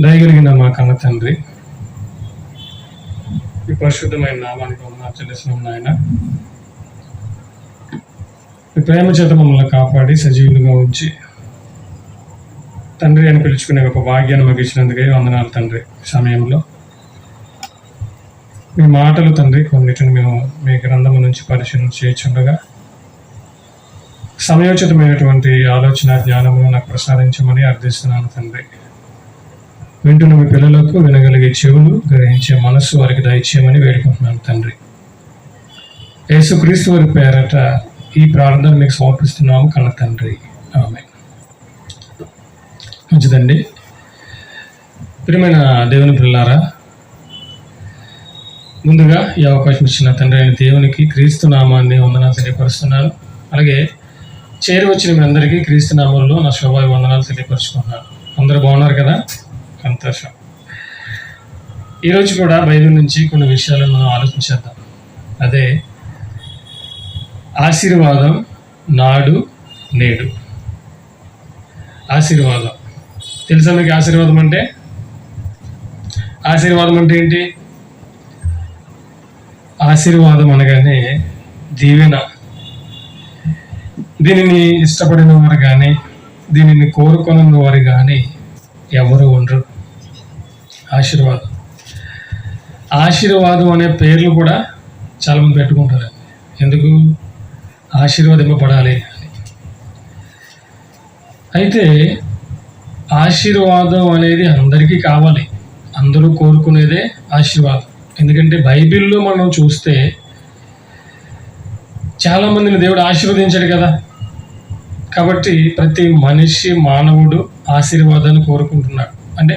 దయగలిగిన మా కన్న తండ్రి, ఈ పరిశుద్ధమైన నామానికి వందనాలు చెల్లిస్తున్నాం నాయన. మీ ప్రేమ చేత మమ్మల్ని కాపాడి సజీవులుగా ఉంచి తండ్రి అని పిలుచుకునే ఒక భాగ్యాన్ని మాకు ఇచ్చినందుకే వందనాలు తండ్రి. సమయంలో మీ మాటలు తండ్రి కొన్నిటిని మేము మీ గ్రంథము నుంచి పరిశీలన చేయించుండగా సమయోచితమైనటువంటి ఆలోచన జ్ఞానము నాకు ప్రసాదించమని అర్థిస్తున్నాను తండ్రి. వింటున్న మీ పిల్లలకు వినగలిగే చెవులు, గ్రహించే మనస్సు వారికి దయచేయమని వేడుకుంటున్నాను తండ్రి. యేసుక్రీస్తు వారి పేరట ఈ ప్రార్థన మీకు సమర్పిస్తున్నాము కన్న తండ్రి. ఆమేన్. మంచిదండి. ప్రియమైన దేవుని పిల్లారా, ముందుగా ఈ అవకాశం ఇచ్చిన తండ్రి అయిన దేవునికి క్రీస్తు నామాన్ని వందనాలు తెలియపరుస్తున్నాను. అలాగే చేరి వచ్చిన మీ అందరికీ క్రీస్తు నామంలో నా శుభావి వందనాలు తెలియపరుచుకున్నాను. అందరూ బాగున్నారు కదా? సంతోషం. ఈరోజు కూడా బైబిల్ నుంచి కొన్ని విషయాలను మనం ఆలోచించేద్దాం. అదే ఆశీర్వాదం నాడు నేడు. ఆశీర్వాదం తెలుసా మీకు? ఆశీర్వాదం అంటే ఏంటి? ఆశీర్వాదం అనగానే దీవెన. దీనిని ఇష్టపడిన వారు కానీ దీనిని కోరుకున్న వారు కానీ ఎవరు ఉండరు. ఆశీర్వాదం అనే పేర్లు కూడా చాలామంది పెట్టుకుంటారు. ఎందుకు? ఆశీర్వాదింపబడాలి అని. అయితే ఆశీర్వాదం అనేది అందరికీ కావాలి. అందరూ కోరుకునేదే ఆశీర్వాదం. ఎందుకంటే బైబిల్లో మనం చూస్తే చాలామందిని దేవుడు ఆశీర్వదించాడు కదా. కాబట్టి ప్రతి మనిషి, మానవుడు ఆశీర్వాదాన్ని కోరుకుంటున్నాడు. అంటే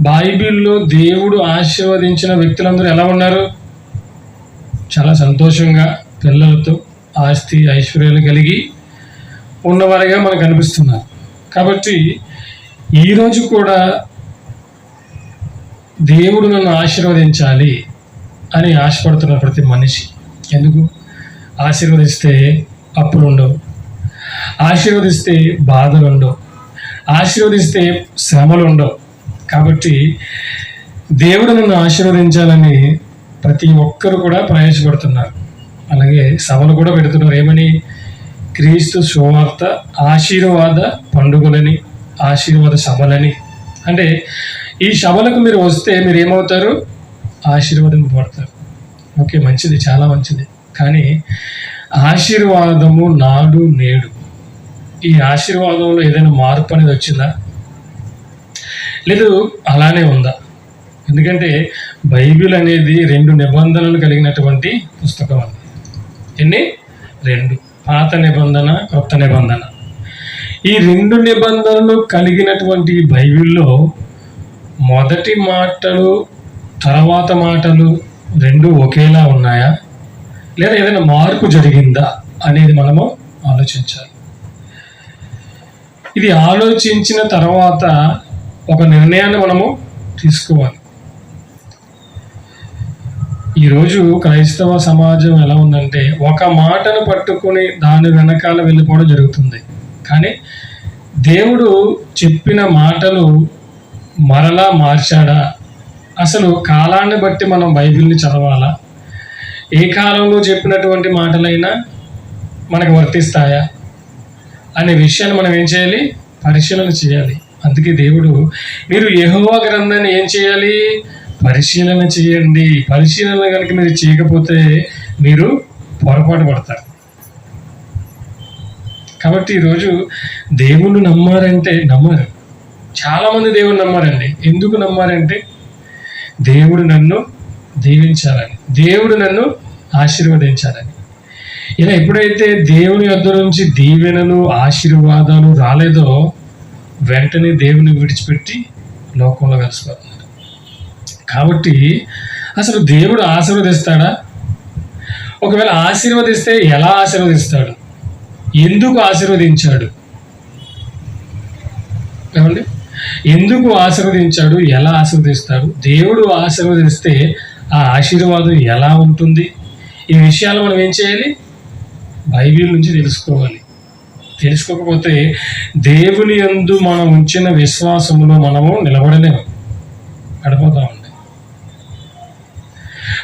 బైబిల్లో దేవుడు ఆశీర్వదించిన వ్యక్తులందరూ ఎలా ఉన్నారు? చాలా సంతోషంగా, పిల్లలతో, ఆస్తి ఐశ్వర్యాలు కలిగి ఉన్నవారిగా మనకు అనిపిస్తున్నారు. కాబట్టి ఈరోజు కూడా దేవుడు నన్ను ఆశీర్వదించాలి అని ఆశపడుతున్న ప్రతి మనిషి. ఎందుకు? ఆశీర్వదిస్తే అప్పులు ఉండవు, ఆశీర్వదిస్తే బాధలు ఉండవు, ఆశీర్వదిస్తే శ్రమలు ఉండవు. కాబట్టి దేవుడు నన్ను ఆశీర్వదించాలని ప్రతి ఒక్కరు కూడా ప్రయాసపడుతున్నారు. అలాగే సభలు కూడా పెడుతున్నారు. ఏమని? క్రీస్తు సువార్త ఆశీర్వాద పండుగలని, ఆశీర్వాద సభలని. అంటే ఈ సభలకు మీరు వస్తే మీరు ఏమవుతారు? ఆశీర్వాదింపబడతారు. ఓకే, మంచిది, చాలా మంచిది. కానీ ఆశీర్వాదము నాడు నేడు. ఈ ఆశీర్వాదంలో ఏదైనా మార్పు అనేది వచ్చిందా? లేదు, అలానే ఉందా? ఎందుకంటే బైబిల్ అనేది 2 నిబంధనలు కలిగినటువంటి పుస్తకం అండి. ఎన్ని? 2. పాత నిబంధన, కొత్త నిబంధన. ఈ 2 నిబంధనలు కలిగినటువంటి బైబిల్లో మొదటి మాటలు, తర్వాత మాటలు 2 ఒకేలా ఉన్నాయా, లేదా ఏదైనా మార్పు జరిగిందా అనేది మనము ఆలోచించాలి. ఇది ఆలోచించిన తర్వాత ఒక నిర్ణయాన్ని మనము తీసుకోవాలి. ఈరోజు క్రైస్తవ సమాజం ఎలా ఉందంటే ఒక మాటను పట్టుకుని దాని వెనకాల వెళ్ళిపోవడం జరుగుతుంది. కానీ దేవుడు చెప్పిన మాటలు మరలా మార్చాడా? అసలు కాలాన్ని బట్టి మనం బైబిల్ని చదవాలా? ఏ కాలంలో చెప్పినటువంటి మాటలైనా మనకు వర్తిస్తాయా అనే విషయాన్ని మనం ఏం చేయాలి? పరిశీలన చేయాలి. అందుకే దేవుడు మీరు యెహోవా గ్రంథాన్ని ఏం చేయాలి? పరిశీలన చేయండి. పరిశీలన కనుక మీరు చేయకపోతే మీరు పొరపాటు పడతారు. కాబట్టి ఈరోజు దేవుణ్ణి నమ్మారంటే నమ్మరు. చాలామంది దేవుని నమ్మారండి. ఎందుకు నమ్మారంటే దేవుడు నన్ను దీవించాలని, దేవుడు నన్ను ఆశీర్వదించాలని. ఇలా ఎప్పుడైతే దేవుని వద్ద నుంచి దీవెనలు, ఆశీర్వాదాలు రాలేదో వెంటనే దేవుని విడిచిపెట్టి లోకంలో కలిసిపోతున్నారు. కాబట్టి అసలు దేవుడు ఆశీర్వదిస్తాడా? ఒకవేళ ఆశీర్వదిస్తే ఎలా ఆశీర్వదిస్తాడు? ఎందుకు ఆశీర్వదించాడు? ఏమండి? ఎందుకు ఆశీర్వదించాడు? ఎలా ఆశీర్వదిస్తాడు? దేవుడు ఆశీర్వదిస్తే ఆ ఆశీర్వాదం ఎలా ఉంటుంది? ఈ విషయాలు మనం ఏం చేయాలి? బైబిల్ నుంచి తెలుసుకోవాలి. తెలుసుకోకపోతే దేవుని యందు మనం ఉంచిన విశ్వాసంలో మనము నిలబడలేము, పడిపోతామండి.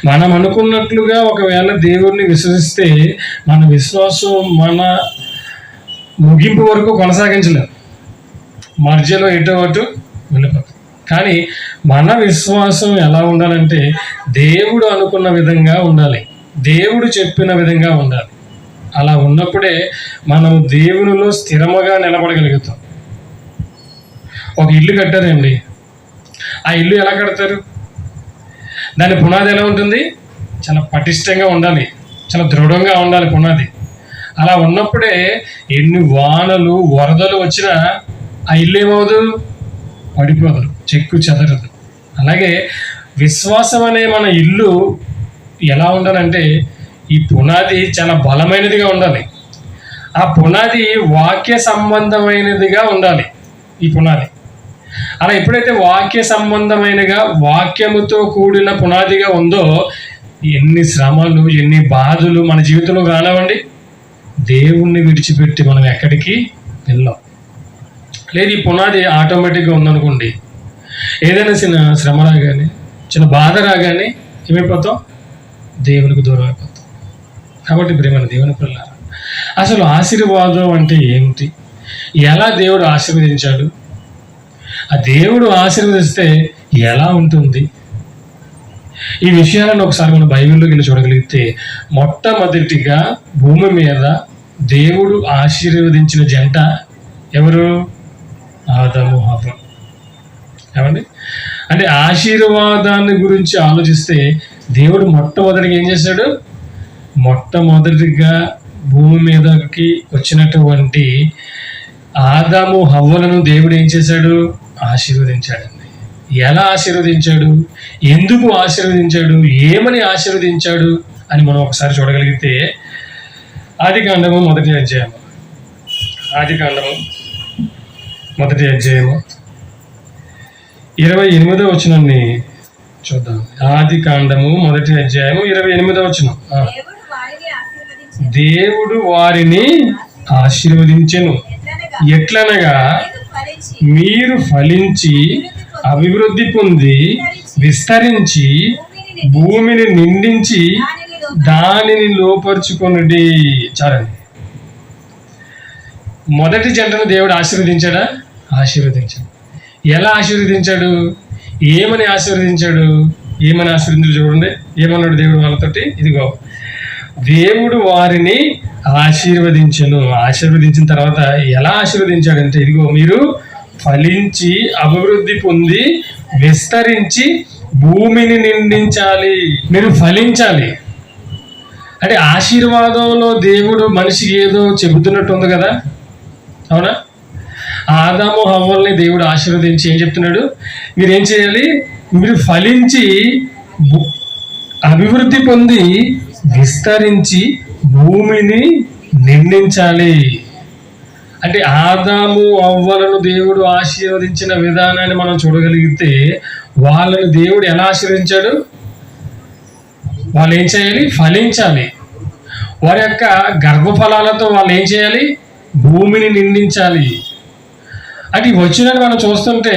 మనం అనుకున్నట్లుగా ఒకవేళ దేవుణ్ణి విశ్వసిస్తే మన విశ్వాసం మన ముగింపు వరకు కొనసాగించలేము, మధ్యలో ఎటో అటు వెళ్ళిపోతాం. కానీ మన విశ్వాసం ఎలా ఉండాలంటే దేవుడు అనుకున్న విధంగా ఉండాలి, దేవుడు చెప్పిన విధంగా ఉండాలి. అలా ఉన్నప్పుడే మనం దేవునిలో స్థిరముగా నిలబడగలుగుతాం. ఒక ఇల్లు కట్టారండి, ఆ ఇల్లు ఎలా కడతారు? దాని పునాది ఎలా ఉంటుంది? చాలా పటిష్టంగా ఉండాలి, చాలా దృఢంగా ఉండాలి పునాది. అలా ఉన్నప్పుడే ఎన్ని వానలు వరదలు వచ్చినా ఆ ఇల్లు ఏమవుదు? పడిపోదు, చెక్కు చెదరదు. అలాగే విశ్వాసం అనే మన ఇల్లు ఎలా ఉండాలంటే ఈ పునాది చాలా బలమైనదిగా ఉండాలి. ఆ పునాది వాక్య సంబంధమైనదిగా ఉండాలి ఈ పునాది. అలా ఎప్పుడైతే వాక్య సంబంధమైనగా వాక్యముతో కూడిన పునాదిగా ఉందో ఎన్ని శ్రమలు ఎన్ని బాధలు మన జీవితంలో కానివ్వండి, దేవుణ్ణి విడిచిపెట్టి మనం ఎక్కడికి వెళ్ళాం. లేదు ఈ పునాది ఆటోమేటిక్గా ఉందనుకోండి, ఏదైనా చిన్న శ్రమ రాగానే చిన్న బాధ రాగానే ఏమైపోతాం? దేవునికి దూరం అయిపోతాం. కాబట్టి ప్రియమైన దేవుని పిల్లలారా, అసలు ఆశీర్వాదం అంటే ఏమిటి? ఎలా దేవుడు ఆశీర్వదించాడు? ఆ దేవుడు ఆశీర్వదిస్తే ఎలా ఉంటుంది? ఈ విషయాలను ఒకసారి మనం బైబిల్లోకి వెళ్ళి చూడగలిగితే మొట్టమొదటిగా భూమి మీద దేవుడు ఆశీర్వదించిన జంట ఎవరు? ఆదాము హవ్వ. ఏమండి? అంటే ఆశీర్వాదాన్ని గురించి ఆలోచిస్తే దేవుడు మొట్టమొదటిగా ఏం చేశాడు? మొట్టమొదటిగా భూమి మీదకి వచ్చినటువంటి ఆదాము హవ్వలను దేవుడు ఏం చేశాడు? ఆశీర్వదించాడండి. ఎలా ఆశీర్వదించాడు? ఎందుకు ఆశీర్వదించాడు? ఏమని ఆశీర్వదించాడు అని మనం ఒకసారి చూడగలిగితే ఆదికాండము మొదటి అధ్యాయము 28వ వచనాన్ని చూద్దాం. ఆదికాండము మొదటి అధ్యాయము 28వ వచనం. దేవుడు వారిని ఆశీర్వదించెను, ఎట్లనగా మీరు ఫలించి అభివృద్ధి పొంది విస్తరించి భూమిని నిండించి దానిని లోపరుచుకొనుడి. చాలండి. మొదటి జంటను దేవుడు ఆశీర్వదించాడా? ఆశీర్వదించాడు. ఎలా ఆశీర్వదించాడు? ఏమని ఆశీర్వదించాడు? ఏమని ఆశీర్వదించాడు చూడండి. ఏమన్నాడు దేవుడు వాళ్ళతోటి? ఇదిగో దేవుడు వారిని ఆశీర్వదించెను. ఆశీర్వదించిన తర్వాత ఎలా ఆశీర్వదించాడంటే ఇదిగో మీరు ఫలించి అభివృద్ధి పొంది విస్తరించి భూమిని నిండించాలి. మీరు ఫలించాలి అంటే ఆశీర్వాదంలో దేవుడు మనిషికి ఏదో చెబుతున్నట్టు ఉంది కదా, అవునా? ఆదాము హవ్వల్ని దేవుడు ఆశీర్వదించి ఏం చెప్తున్నాడు? మీరేం చేయాలి? మీరు ఫలించి అభివృద్ధి పొంది విస్తరించి భూమిని నిండించాలి. అంటే ఆదాము హవ్వలను దేవుడు ఆశీర్వదించిన విధానాన్ని మనం చూడగలిగితే వాళ్ళని దేవుడు ఎలా ఆశీర్వదించాడు? వాళ్ళు ఏం చేయాలి? ఫలించాలి. వారి యొక్క గర్భఫలాలతో వాళ్ళు ఏం చేయాలి? భూమిని నిండించాలి. అంటే ఈ వచ్చినని మనం చూస్తుంటే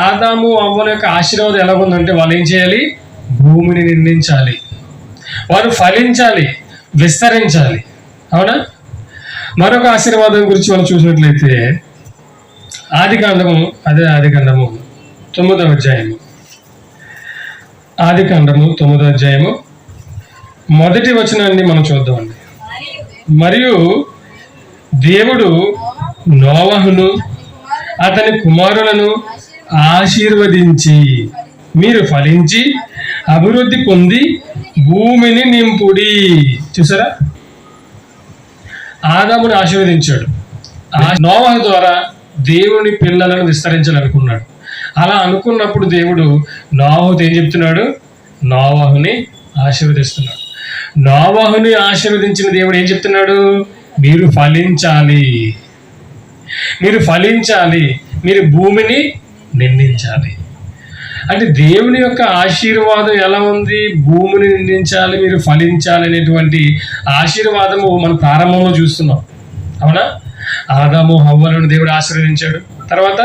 ఆదాము హవ్వల యొక్క ఆశీర్వాదం ఎలా ఉందంటే వాళ్ళు ఏం చేయాలి? భూమిని నిండించాలి, వారు ఫలించాలి, విస్తరించాలి. అవునా? మరొక ఆశీర్వాదం గురించి మనం చూసినట్లయితే ఆదికాండము 9వ అధ్యాయము. ఆదికాండము 9వ అధ్యాయము మొదటి వచనాన్ని మనం చూద్దామండి. మరియు దేవుడు నోవహును అతని కుమారులను ఆశీర్వదించి మీరు ఫలించి అభివృద్ధి పొంది భూమిని నింపుడి. చూసారా? ఆదాముని ఆశీర్వదించాడు. నోవహు ద్వారా దేవుని పిల్లలను విస్తరించాలనుకున్నాడు. అలా అనుకున్నప్పుడు దేవుడు నోవహుతో ఏం చెప్తున్నాడు? నోవహుని ఆశీర్వదిస్తున్నాడు. నోవహుని ఆశీర్వదించిన దేవుడు ఏం చెప్తున్నాడు? మీరు ఫలించాలి, మీరు ఫలించాలి, మీరు భూమిని నిండించాలి. అంటే దేవుని యొక్క ఆశీర్వాదం ఎలా ఉంది? భూమిని నిందించాలి, మీరు ఫలించాలి అనేటువంటి ఆశీర్వాదము మనం ప్రారంభంలో చూస్తున్నాం. అవునా? ఆదాము హవ్వలను దేవుడు ఆశీర్వదించాడు. తర్వాత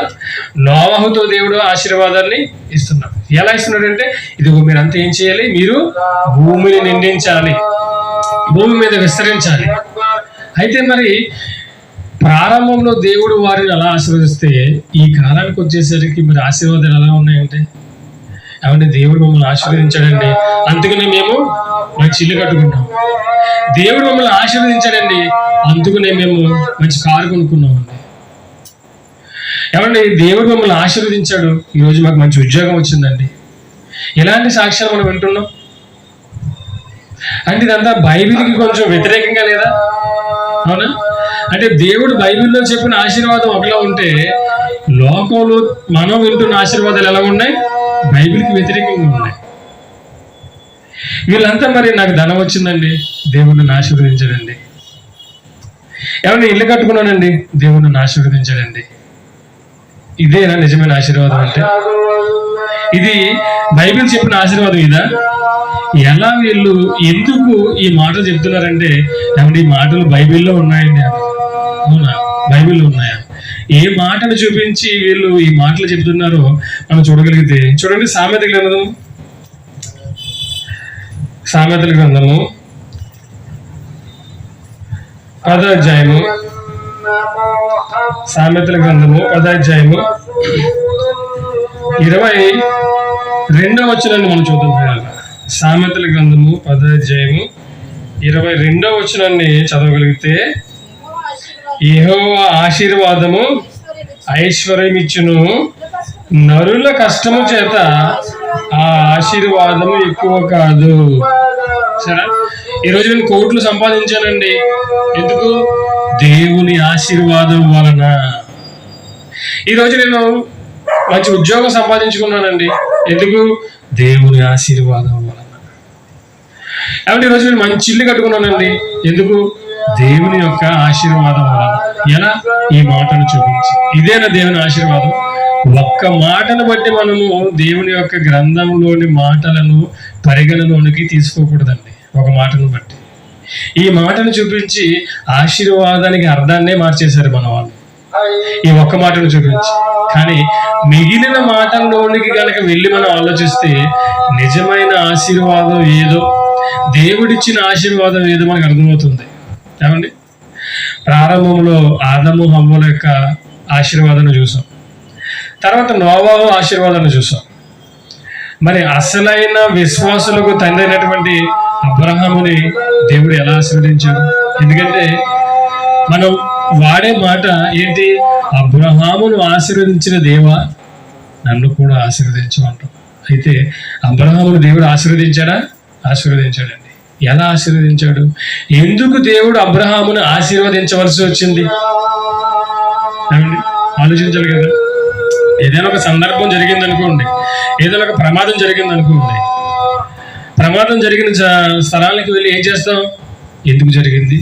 నోవహుతో దేవుడు ఆశీర్వాదాన్ని ఇస్తున్నాడు. ఎలా ఇస్తున్నాడంటే, ఇదిగో మీరంతా ఏం చేయాలి, మీరు భూమిని నిండించాలి, భూమి మీద విస్తరించాలి. అయితే మరి ప్రారంభంలో దేవుడు వారిని అలా ఆశీర్వదిస్తే, ఈ కాలానికి వచ్చేసరికి మరి ఆశీర్వాదాలు ఎలా ఉన్నాయంటే, ఏమంటే దేవుడు మమ్మల్ని ఆశీర్వదించాడండి, అందుకనే మేము మంచి ఇల్లు కట్టుకున్నాం. దేవుడు మమ్మల్ని ఆశీర్వదించాడండి, అందుకనే మేము మంచి కారు కొనుక్కున్నామండి. ఏమండి దేవుడు మమ్మల్ని ఆశీర్వదించాడు, ఈరోజు మాకు మంచి ఉద్యోగం వచ్చిందండి. ఎలాంటి సాక్ష్యాలు మనం వింటున్నాం అంటే ఇదంతా బైబిల్కి కొంచెం వ్యతిరేకంగా లేదా? అవునా? అంటే దేవుడు బైబిల్లో చెప్పిన ఆశీర్వాదం ఒకలా ఉంటే, లోకంలో మనం వింటున్న ఆశీర్వాదాలు ఎలా ఉన్నాయి? బైబిల్కి వ్యతిరేకంగా ఉన్నాయి. వీళ్ళంతా మరి నాకు ధనం వచ్చిందండి, దేవుడిని ఆశీర్వదించాడండి. ఏమన్నా ఇల్లు కట్టుకున్నానండి, దేవుడిని ఆశీర్వదించాడండి. ఇదేనా నిజమైన ఆశీర్వాదం అంటే? ఇది బైబిల్ చెప్పిన ఆశీర్వాదం ఇదా? ఎలా వీళ్ళు ఎందుకు ఈ మాటలు చెప్తున్నారంటే, ఏమంటే ఈ మాటలు బైబిల్లో ఉన్నాయండి. అవునా? బైబిల్లో ఉన్నాయా? ఏ మాటను చూపించి వీళ్ళు ఈ మాటలు చెప్తున్నారో మనం చూడగలిగితే, చూడండి సామెతల గ్రంథము 10వ అధ్యాయము, సామెతల గ్రంథము 10వ అధ్యాయము 22వ వచనాన్ని మనం చూద్దాం. సామెతల గ్రంథము 10వ అధ్యాయము 22వ వచనాన్ని చదవగలిగితే, యెహోవా ఆశీర్వాదము ఐశ్వర్యమిచ్చును, నరుల కష్టము చేత ఆ ఆశీర్వాదము ఎక్కువ కాదు. సరే, ఈరోజు నేను కోట్లు సంపాదించానండి, ఎందుకు? దేవుని ఆశీర్వాదం వలన. ఈరోజు నేను మంచి ఉద్యోగం సంపాదించుకున్నానండి, ఎందుకు? దేవుని ఆశీర్వాదం వలన. కాబట్టి ఈరోజు నేను మంచి ఇల్లు కట్టుకున్నానండి, ఎందుకు? దేవుని యొక్క ఆశీర్వాదం వలన. ఎలా? ఈ మాటను చూపించి. ఇదేనా దేవుని ఆశీర్వాదం? ఒక్క మాటను బట్టి మనము దేవుని యొక్క గ్రంథంలోని మాటలను పరిగణలోనికి తీసుకోకూడదండి. ఒక మాటను బట్టి, ఈ మాటను చూపించి ఆశీర్వాదానికి అర్థాన్నే మార్చేశారు మన వాళ్ళు, ఈ ఒక్క మాటను చూపించి. కానీ మిగిలిన మాటల్లోనికి కనుక వెళ్ళి మనం ఆలోచిస్తే, నిజమైన ఆశీర్వాదం ఏదో, దేవుడిచ్చిన ఆశీర్వాదం ఏదో మనకు అర్థమవుతుంది. ఏమండి? ప్రారంభంలో ఆదాము హవ్వల యొక్క ఆశీర్వాదాన్ని చూసాం, తర్వాత నోవహు ఆశీర్వాదాన్ని చూసాం. మరి అసలైన విశ్వాసులకు తండ్రి అయినటువంటి అబ్రహాముని దేవుడు ఎలా ఆశీర్వదించాడు? ఎందుకంటే మనం వాడే మాట ఏంటి? అబ్రహామును ఆశీర్వదించిన దేవా నన్ను కూడా ఆశీర్వదించమంటాం. అయితే అబ్రహామును దేవుడు ఆశీర్వదించాడా? ఆశీర్వదించాడండి. ఎలా ఆశీర్వదించాడు? ఎందుకు దేవుడు అబ్రహామును ఆశీర్వదించవలసి వచ్చింది? ఆలోచించాలి కదా. ఏదైనా ఒక సందర్భం జరిగింది అనుకోండి, ఏదైనా ఒక ప్రమాదం జరిగింది అనుకోండి, ప్రమాదం జరిగిన స్థలానికి వెళ్ళి ఏం చేస్తాం? ఎందుకు జరిగింది,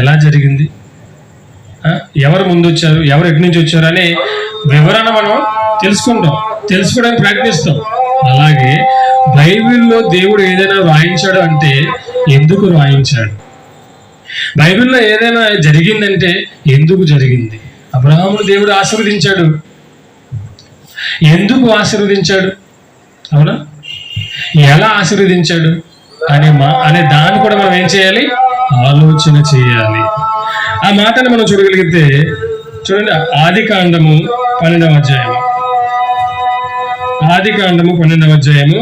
ఎలా జరిగింది, ఎవరు ముందు వచ్చారు, ఎవరు ఎటు నుంచి వచ్చారు అనే వివరణ మనం తెలుసుకోవడానికి ప్రయత్నిస్తాం. అలాగే బైబిల్లో దేవుడు ఏదైనా రాయించాడు అంటే ఎందుకు రాయించాడు? బైబిల్లో ఏదైనా జరిగిందంటే ఎందుకు జరిగింది? అబ్రహామును దేవుడు ఆశీర్వదించాడు, ఎందుకు ఆశీర్వదించాడు? అవునా? ఎలా ఆశీర్వదించాడు అనే దాన్ని కూడా మనం ఏం చేయాలి? ఆలోచన చేయాలి. ఆ మాటను మనం చూడగలిగితే, చూడండి ఆదికాండము 12వ అధ్యాయము, ఆదికాండము 12వ అధ్యాయము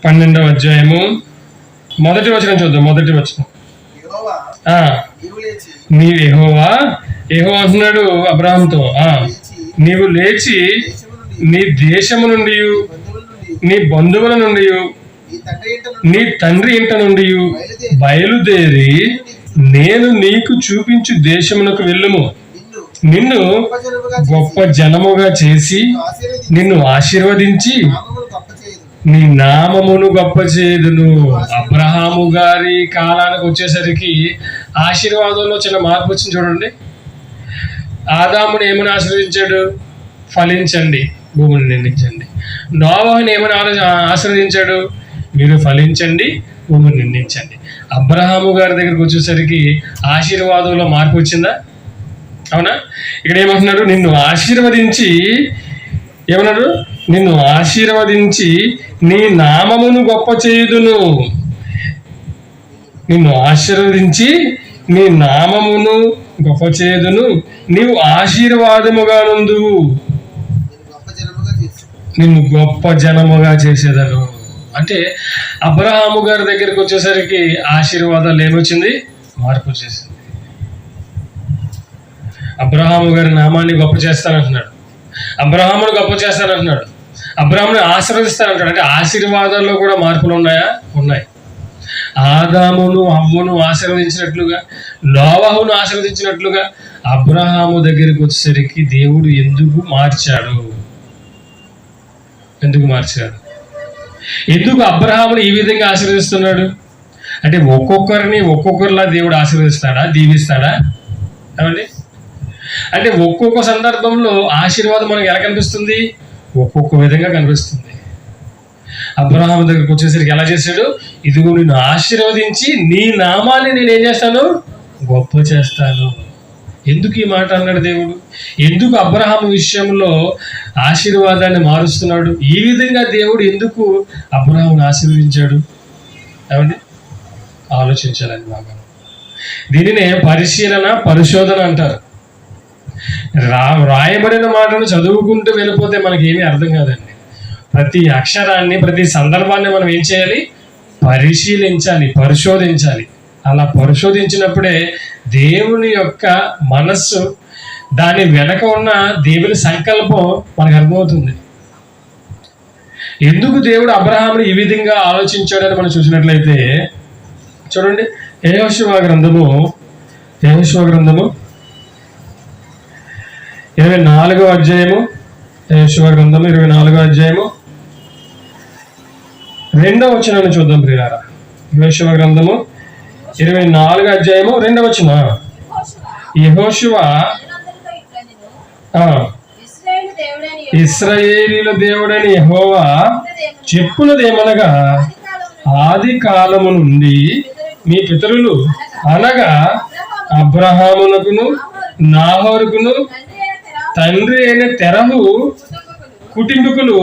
12వ అధ్యాయము మొదటి వచనం చూద్దాం. మొదటి వచనం, నీవు యెహోవా అంటున్నాడు అబ్రహాముతో, నీవు లేచి నీ దేశము నుండి, నీ బంధువుల నుండి, నీ తండ్రి ఇంట నుండి బయలుదేరి నేను నీకు చూపించు దేశమునకు వెళ్ళుము. నిన్ను గొప్ప జనముగా చేసి నిన్ను ఆశీర్వదించి నీ నామమును గొప్ప చేయుదును. అబ్రహాము గారి కాలానికి వచ్చేసరికి ఆశీర్వాదంలో చిన్న మార్పు వచ్చింది. చూడండి, ఆదాముని ఏమని ఆశీర్వదించాడు? ఫలించండి, భూమిని నిండించండి. నోవహుని ఏమని ఆశీర్వదించాడు? మీరు ఫలించండి, భూమిని నిండించండి. అబ్రహాము గారి దగ్గరికి వచ్చేసరికి ఆశీర్వాదంలో మార్పు వచ్చిందా? అవునా? ఇక్కడ ఏమంటున్నాడు? నిన్ను ఆశీర్వదించి ఏమన్నాడు? నిన్ను ఆశీర్వదించి నీ నామమును గొప్ప చేయుదును. నిన్ను ఆశీర్వదించి నీ నామమును గొప్ప చేయుదును, నీవు ఆశీర్వాదముగా నుందువు, నిన్ను గొప్ప జనముగా చేసేదను. అంటే అబ్రహాము గారి దగ్గరికి వచ్చేసరికి ఆశీర్వాదాలు ఏమొచ్చింది? మార్పు వచ్చేసింది. అబ్రహాము గారి నామాన్ని గొప్ప చేస్తానంటున్నాడు, అబ్రహామును గొప్ప చేస్తానంటున్నాడు, అబ్రహాముని ఆశీర్వదిస్తానంటాడు. అంటే ఆశీర్వాదాల్లో కూడా మార్పులు ఉన్నాయా? ఉన్నాయి. ఆదామును అవ్వను ఆశీర్వదించినట్లుగా, నోవహును ఆశీర్వదించినట్లుగా అబ్రహాము దగ్గరికి వచ్చేసరికి దేవుడు ఎందుకు మార్చాడు? ఎందుకు అబ్రహాముని ఈ విధంగా ఆశీర్వదిస్తున్నాడు? అంటే ఒక్కొక్కరిని ఒక్కొక్కరిలా దేవుడు ఆశీర్వదిస్తాడా, దీవిస్తాడా? ఏమండి? అంటే ఒక్కొక్క సందర్భంలో ఆశీర్వాదం మనకు ఎలా కనిపిస్తుంది? ఒక్కొక్క విధంగా కనిపిస్తుంది. అబ్రహాము దగ్గరికి వచ్చేసరికి ఎలా చేశాడు? ఇదిగో నిన్ను ఆశీర్వదించి నీ నామాన్ని నేను ఏం చేస్తాను? గొప్ప చేస్తాను. ఎందుకు ఈ మాట అన్నాడు దేవుడు? ఎందుకు అబ్రహాము విషయంలో ఆశీర్వాదాన్ని మారుస్తున్నాడు? ఈ విధంగా దేవుడు ఎందుకు అబ్రహామును ఆశీర్వదించాడు? ఏమండి? ఆలోచించాలని బాగా. దీనినే పరిశీలన, పరిశోధన అంటారు. రాయబడిన మాటను చదువుకుంటూ వెళ్ళిపోతే మనకి ఏమీ అర్థం కాదండి. ప్రతి అక్షరాన్ని, ప్రతి సందర్భాన్ని మనం ఏం చేయాలి? పరిశీలించాలి, పరిశోధించాలి. అలా పరిశోధించినప్పుడే దేవుని యొక్క మనస్సు, దాని వెనక ఉన్న దేవుని సంకల్పం మనకు అర్థమవుతుంది. ఎందుకు దేవుడు అబ్రహాముని ఈ విధంగా ఆలోచించాడని మనం చూసినట్లయితే చూడండి, యెహోషువ గ్రంథము 24వ అధ్యాయము, యెహోషువ గ్రంథము 24వ అధ్యాయము 2వ వచనాన్ని చూద్దాం ప్రియులారా. యెహోషువ గ్రంథము 24వ అధ్యాయము 2వ వచనం. యెహోషువ ఇశ్రాయేలీయుల దేవుడని యెహోవా చెప్పున్నదేమనగా, ఆది కాలము నుండి మీ పితరులు అనగా అబ్రహామునకును నాహోరుకును తండ్రి అయిన తెరహు కుటుంబకులు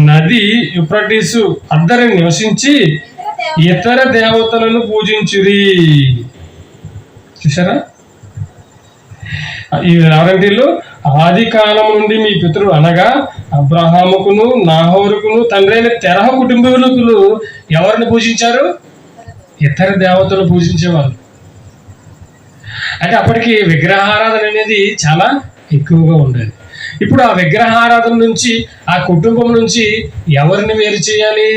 నది యూఫ్రటీసు అద్దరిని నివసించి ఇతర దేవతలను పూజించురి. చూసారా? ఈ వారంటీలో ఆది కాలం నుండి మీ పితరులు అనగా అబ్రహాముకును నాహోరుకును తండ్రి అయిన తెరహు కుటుంబీకులు ఎవరిని పూజించారు? ఇతర దేవతలు పూజించేవాళ్ళు. అంటే అప్పటికి విగ్రహారాధన అనేది చాలా ఎక్కువగా ఉండేది. ఇప్పుడు ఆ విగ్రహారాధన నుంచి, ఆ కుటుంబం నుంచి ఎవరిని వేరు చేయాలి?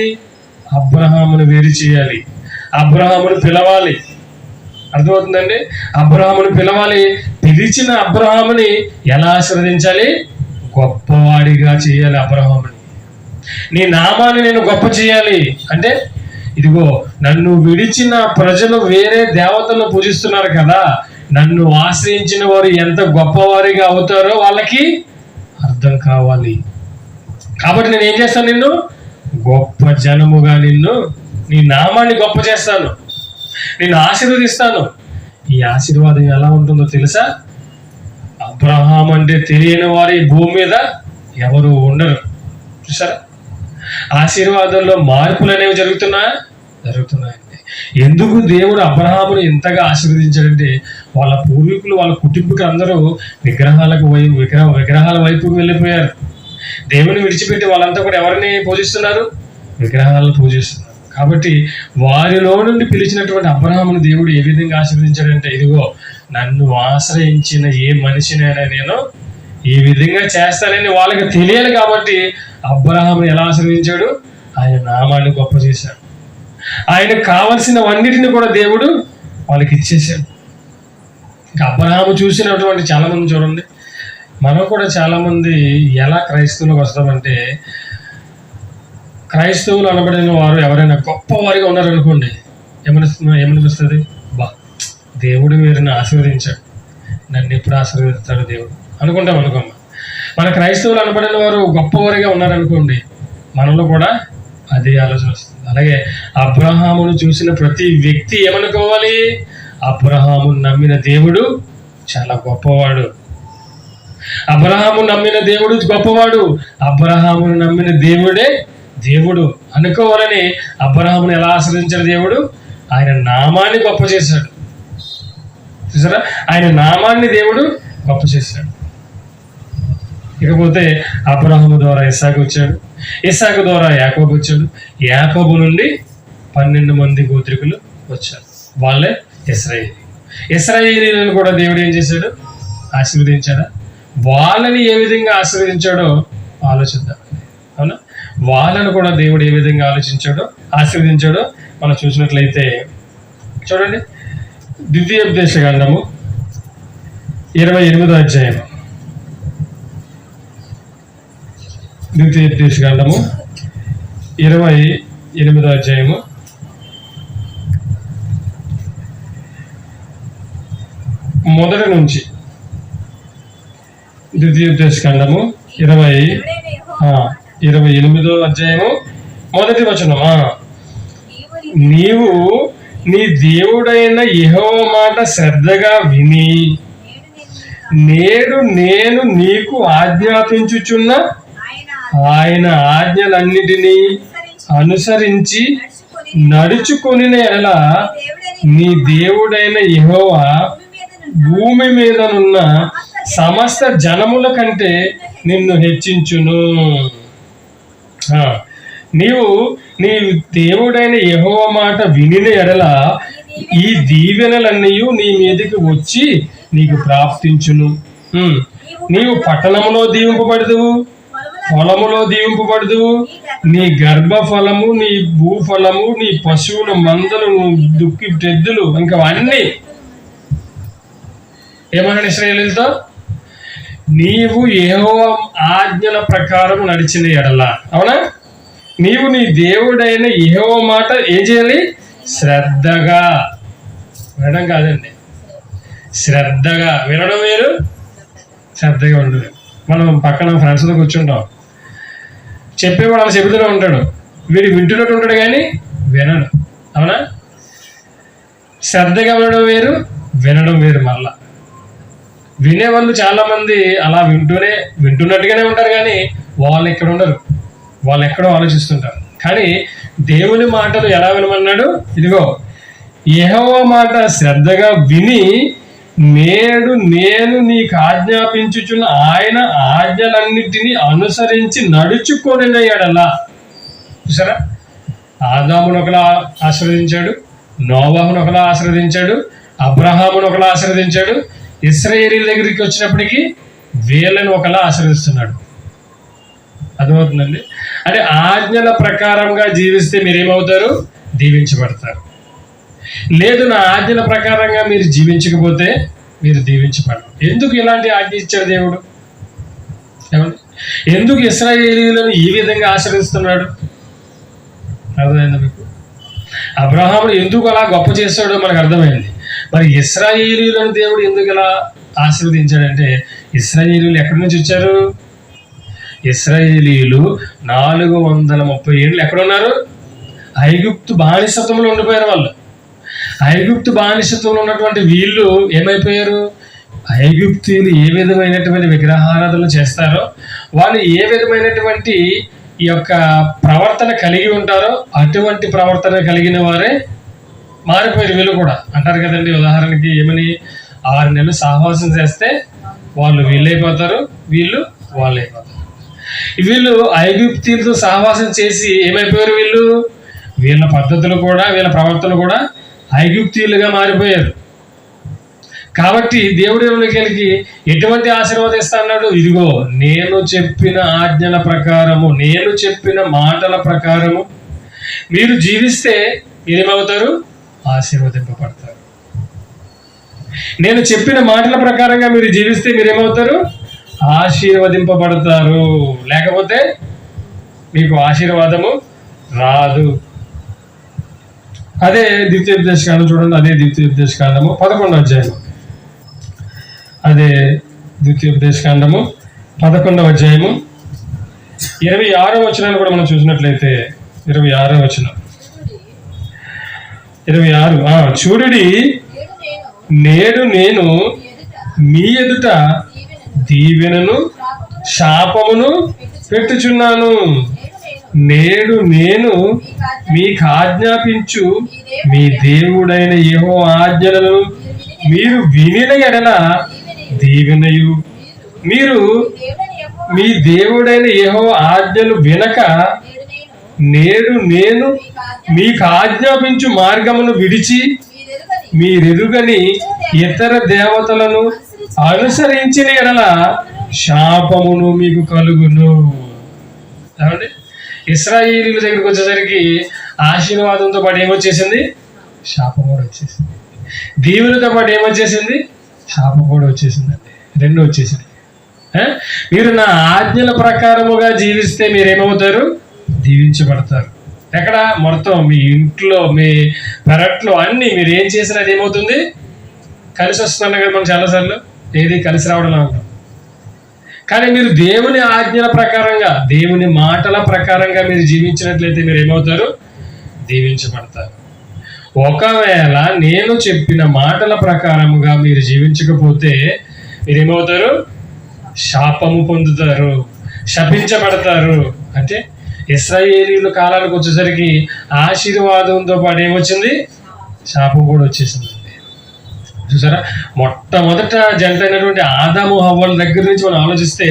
అబ్రహామును వేరు చేయాలి. అబ్రహామును పిలవాలి. అర్థమవుతుందండి? అబ్రహామును పిలవాలి. పిలిచిన అబ్రహాముని ఎలా ఆశీర్వదించాలి? గొప్పవాడిగా చేయాలి. అబ్రహాముని నీ నామాన్ని నేను గొప్ప చేయాలి. అంటే ఇదిగో నన్ను విడిచిన ప్రజలు వేరే దేవతలను పూజిస్తున్నారు కదా, నన్ను ఆశ్రయించిన వారు ఎంత గొప్పవారిగా అవుతారో వాళ్ళకి అర్థం కావాలి. కాబట్టి నేను ఏం చేస్తాను? నిన్ను గొప్ప జనముగా, నీ నామాన్ని గొప్ప చేస్తాను, నిన్ను ఆశీర్వదిస్తాను. ఈ ఆశీర్వాదం ఎలా ఉంటుందో తెలుసా? అబ్రహాం అంటే తెలియని వారి భూమి మీద ఎవరు ఉండరు. చూసారా? ఆశీర్వాదంలో మార్పులు అనేవి జరుగుతున్నాయండి. ఎందుకు దేవుడు అబ్రహామును ఇంతగా ఆశీర్వదించాడంటే, వాళ్ళ పూర్వీకులు, వాళ్ళ కుటుంబీకులు అందరూ విగ్రహాల వైపుకు వెళ్ళిపోయారు. దేవుని విడిచిపెట్టి వాళ్ళంతా కూడా ఎవరిని పూజిస్తున్నారు? విగ్రహాలను పూజిస్తున్నారు. కాబట్టి వారిలో నుండి పిలిచినటువంటి అబ్రహామును దేవుడు ఏ విధంగా ఆశీర్వదించాడంటే, ఇదిగో నన్ను ఆశ్రయించిన ఏ మనిషినైనా నేను ఈ విధంగా చేస్తానని వాళ్ళకి తెలియాలి. కాబట్టి అబ్రహామును ఎలా ఆశీర్వదించాడు? ఆయన నామాన్ని గొప్ప చేశాడు. ఆయనకు కావలసిన వన్నిటిని కూడా దేవుడు వాళ్ళకి ఇచ్చేసాడు. ఇంకా అబ్రహాము చూసినటువంటి చాలామంది చూడండి, మనం కూడా చాలామంది ఎలా క్రైస్తవులకు వస్తామంటే, క్రైస్తవులు అనబడిన వారు ఎవరైనా గొప్పవారిగా ఉన్నారనుకోండి, ఏమనిపిస్తుంది? బా, దేవుడు వీరిని ఆశీర్వదించాడు, నన్ను ఎప్పుడు ఆశీర్వదిస్తాడు దేవుడు అనుకుంటాం. మన క్రైస్తవులు అనబడిన వారు గొప్పవారిగా ఉన్నారనుకోండి, మనలో కూడా అదే ఆలోచన వస్తుంది. అలాగే అబ్రహామును చూసిన ప్రతి వ్యక్తి ఏమనుకోవాలి? అబ్రహామును నమ్మిన దేవుడు చాలా గొప్పవాడు, అబ్రహాము నమ్మిన దేవుడు గొప్పవాడు, అబ్రహామును నమ్మిన దేవుడే దేవుడు అనుకోవాలని అబ్రహామును ఎలా ఆశ్రయించాడు దేవుడు? ఆయన నామాన్ని గొప్ప చేశాడు. చూసారా, ఆయన నామాన్ని దేవుడు గొప్ప చేశాడు. ఇకపోతే అబ్రహాము ద్వారా ఇస్సాకు వచ్చాడు, ఇస్సాకు ద్వారా యాకోబు వచ్చాడు, యాకోబు నుండి 12 మంది గోత్రికులు వచ్చారు, వాళ్ళే ఇశ్రాయేలు. ఇశ్రాయేలీలను కూడా దేవుడు ఏం చేశాడు? ఆశీర్వదించాడా? వాళ్ళని ఏ విధంగా ఆశీర్వదించాడో ఆలోచిద్దాం. అవునా, వాళ్ళను కూడా దేవుడు ఏ విధంగా ఆశీర్వదించాడో మనం చూసినట్లయితే చూడండి, ద్వితీయోపదేశ కాండము 28వ అధ్యాయం. ద్వితీయోపదేశ కాండము 28వ అధ్యాయము మొదటి నుంచి. ద్వితీయోపదేశ కాండము 28వ అధ్యాయము మొదటి వచనమా, నీవు నీ దేవుడైన యెహోవా మాట శ్రద్ధగా విని నేడు నేను నీకు ఆజ్ఞాపించుచున్న ఆయన ఆజ్ఞలన్నిటినీ అనుసరించి నడుచుకొనిన ఎడల నీ దేవుడైన యెహోవా భూమి మీదనున్న సమస్త జనముల కంటే నిన్ను హెచ్చించును. నీవు నీ దేవుడైన యెహోవా మాట వినిన ఎడల ఈ దీవెనలన్నీ నీ మీదకి వచ్చి నీకు ప్రాప్తించును. నీవు పట్టణములో దీవింపబడదువు, పొలములో దీవింపబడదువు, నీ గర్భఫలము, నీ భూఫలము, నీ పశువుల మందలు, దుక్కి తెద్దులు, ఇంకా అన్నీ. ఏమన్నాడు ఇశ్రాయేలీయులతో? నీవు యెహోవా ఆజ్ఞల ప్రకారం నడిచిన ఎడల, అవునా, నీవు నీ దేవుడైన యెహోవా మాట ఏం చేయాలి? శ్రద్ధగా వినడం కాదండి, శ్రద్ధగా వినడం వేరు, శ్రద్ధగా ఉండదు. మనం పక్కన ఫ్రెండ్స్తో కూర్చుంటాం, చెప్పేవాడు అలా చెబుతూనే ఉంటాడు, వీడు వింటున్నట్టు ఉంటాడు కానీ వినడు. అవునా, శ్రద్ధగా వినడం వేరు, వినడం వేరు. మళ్ళా వినేవాళ్ళు చాలా మంది అలా వింటున్నట్టుగానే ఉంటారు కానీ వాళ్ళు ఎక్కడ ఉండరు, వాళ్ళు ఎక్కడో ఆలోచిస్తుంటారు. కానీ దేవుని మాటలు ఎలా వినమన్నాడు? ఇదిగో, యెహోవా మాట శ్రద్ధగా విని నేడు నేను నీకు ఆజ్ఞాపించుచున్న ఆయన ఆజ్ఞలన్నిటినీ అనుసరించి నడుచుకొని ఎడలా. చూసారా, ఆదామును ఒకలా ఆశీర్వదించాడు, నోవాహును ఒకలా ఆశీర్వదించాడు, అబ్రహామును ఒకలా ఆశీర్వదించాడు, ఇశ్రాయేలీయుల దగ్గరికి వచ్చినప్పటికీ వీళ్ళని ఒకలా ఆశీర్వదిస్తున్నాడు. అర్థమవుతుందండి? అంటే ఆజ్ఞల ప్రకారంగా జీవిస్తే మీరేమవుతారు? దీవించబడతారు. లేదు, నా ఆజ్ఞల ప్రకారంగా మీరు జీవించకపోతే మీరు దీవించబడరు. ఎందుకు ఇలాంటి ఆజ్ఞ ఇచ్చాడు దేవుడు? ఏమండి, ఎందుకు ఇశ్రాయేలీయులను ఈ విధంగా ఆశీర్వదిస్తున్నాడు? అర్థమైందా మీకు? అబ్రహామును ఎందుకు అలా గొప్ప చేస్తాడో మనకు అర్థమైంది. మరి ఇశ్రాయేలీయులను దేవుడు ఎందుకు ఇలా ఆశీర్వదించాడంటే, ఇశ్రాయేలీయులు ఎక్కడి నుంచి వచ్చారు? ఇశ్రాయేలీయులు 430 ఏళ్ళు ఎక్కడున్నారు? ఐగుప్తు బానిసత్వంలో ఉండిపోయారు. వాళ్ళు ఐగుప్తు బానిసత్వంలో ఉన్నటువంటి వీళ్ళు ఏమైపోయారు? ఐగుప్తీయులు ఏ విధమైనటువంటి విగ్రహారాధనలు చేస్తారో, వాళ్ళు ఏ విధమైనటువంటి ఈ యొక్క ప్రవర్తన కలిగి ఉంటారో అటువంటి ప్రవర్తన కలిగిన వారే మారిపోయారు. వీళ్ళు కూడా అంటారు కదండి, ఉదాహరణకి ఏమని, 6 నెలలు సహవాసం చేస్తే వాళ్ళు వీళ్ళైపోతారు, వీళ్ళు వాళ్ళైపోతారు. వీళ్ళు ఐగుప్తీయులతో సహవాసం చేసి ఏమైపోయారు? వీళ్ళ పద్ధతులు కూడా, వీళ్ళ ప్రవర్తన కూడా ఐగుప్తీయులుగా మారిపోయారు. కాబట్టి దేవుడికి ఎటువంటి ఆశీర్వాదం ఇస్తా అన్నాడు? ఇదిగో, నేను చెప్పిన ఆజ్ఞల ప్రకారము, నేను చెప్పిన మాటల ప్రకారము మీరు జీవిస్తే ఏమవుతారు? ఆశీర్వదింపబడతారు. నేను చెప్పిన మాటల ప్రకారంగా మీరు జీవిస్తే మీరేమవుతారు? ఆశీర్వదింపబడతారు. లేకపోతే మీకు ఆశీర్వాదము రాదు. అదే ద్వితీయోపదేశ కాండం చూడండి, అదే ద్వితీయోపదేశ కాండము 11వ అధ్యాయం. అదే ద్వితీయోపదేశ కాండము 11వ అధ్యాయము 26వ వచనాన్ని కూడా మనం చూసినట్లయితే 26వ వచనం 26 చూడుడి నేడు నేను మీ ఎదుట దీవెనను శాపమును పెట్టుచున్నాను. నేడు నేను మీకు ఆజ్ఞాపించు మీ దేవుడైన యెహోవా ఆజ్ఞలను మీరు వినిన ఎడల దీవెనయు, మీరు మీ దేవుడైన యెహోవా ఆజ్ఞలు వినక నేడు నేను మీకు ఆజ్ఞాపించు మార్గమును విడిచి మీరెరుగని ఇతర దేవతలను అనుసరించిన ఎడల శాపమును మీకు కలుగును. ఏమండి, ఇశ్రాయేలీయుల దగ్గరికి వచ్చేసరికి ఆశీర్వాదంతో పాటు ఏమొచ్చేసింది? శాపం కూడా వచ్చేసింది. దీవులతో పాటు ఏమొచ్చేసింది? శాపం కూడా వచ్చేసిందండి. రెండు వచ్చేసింది. మీరు నా ఆజ్ఞల ప్రకారముగా జీవిస్తే మీరేమవుతారు? దీవించబడతారు. ఎక్కడ? మొత్తం మీ ఇంట్లో, మీ పెరట్లో అన్ని మీరు ఏం చేసినా అది ఏమవుతుంది? కలిసి వస్తున్నాను కదా మనం చాలాసార్లు. ఏది కలిసి రావడం అంటాం. కానీ మీరు దేవుని ఆజ్ఞల ప్రకారంగా, దేవుని మాటల ప్రకారంగా మీరు జీవించినట్లయితే మీరు ఏమవుతారు? దీవించబడతారు. ఒకవేళ నేను చెప్పిన మాటల ప్రకారముగా మీరు జీవించకపోతే మీరేమవుతారు? శాపము పొందుతారు, శపించబడతారు. అంటే ఇశ్రాయేలీయుల కాలానికి వచ్చేసరికి ఆశీర్వాదంతో పాటు ఏమొచ్చింది? శాపం కూడా వచ్చేసింది. చూసారా, మొట్టమొదట జంట అయినటువంటి ఆదాము హవ్వల దగ్గర నుంచి మనం ఆలోచిస్తే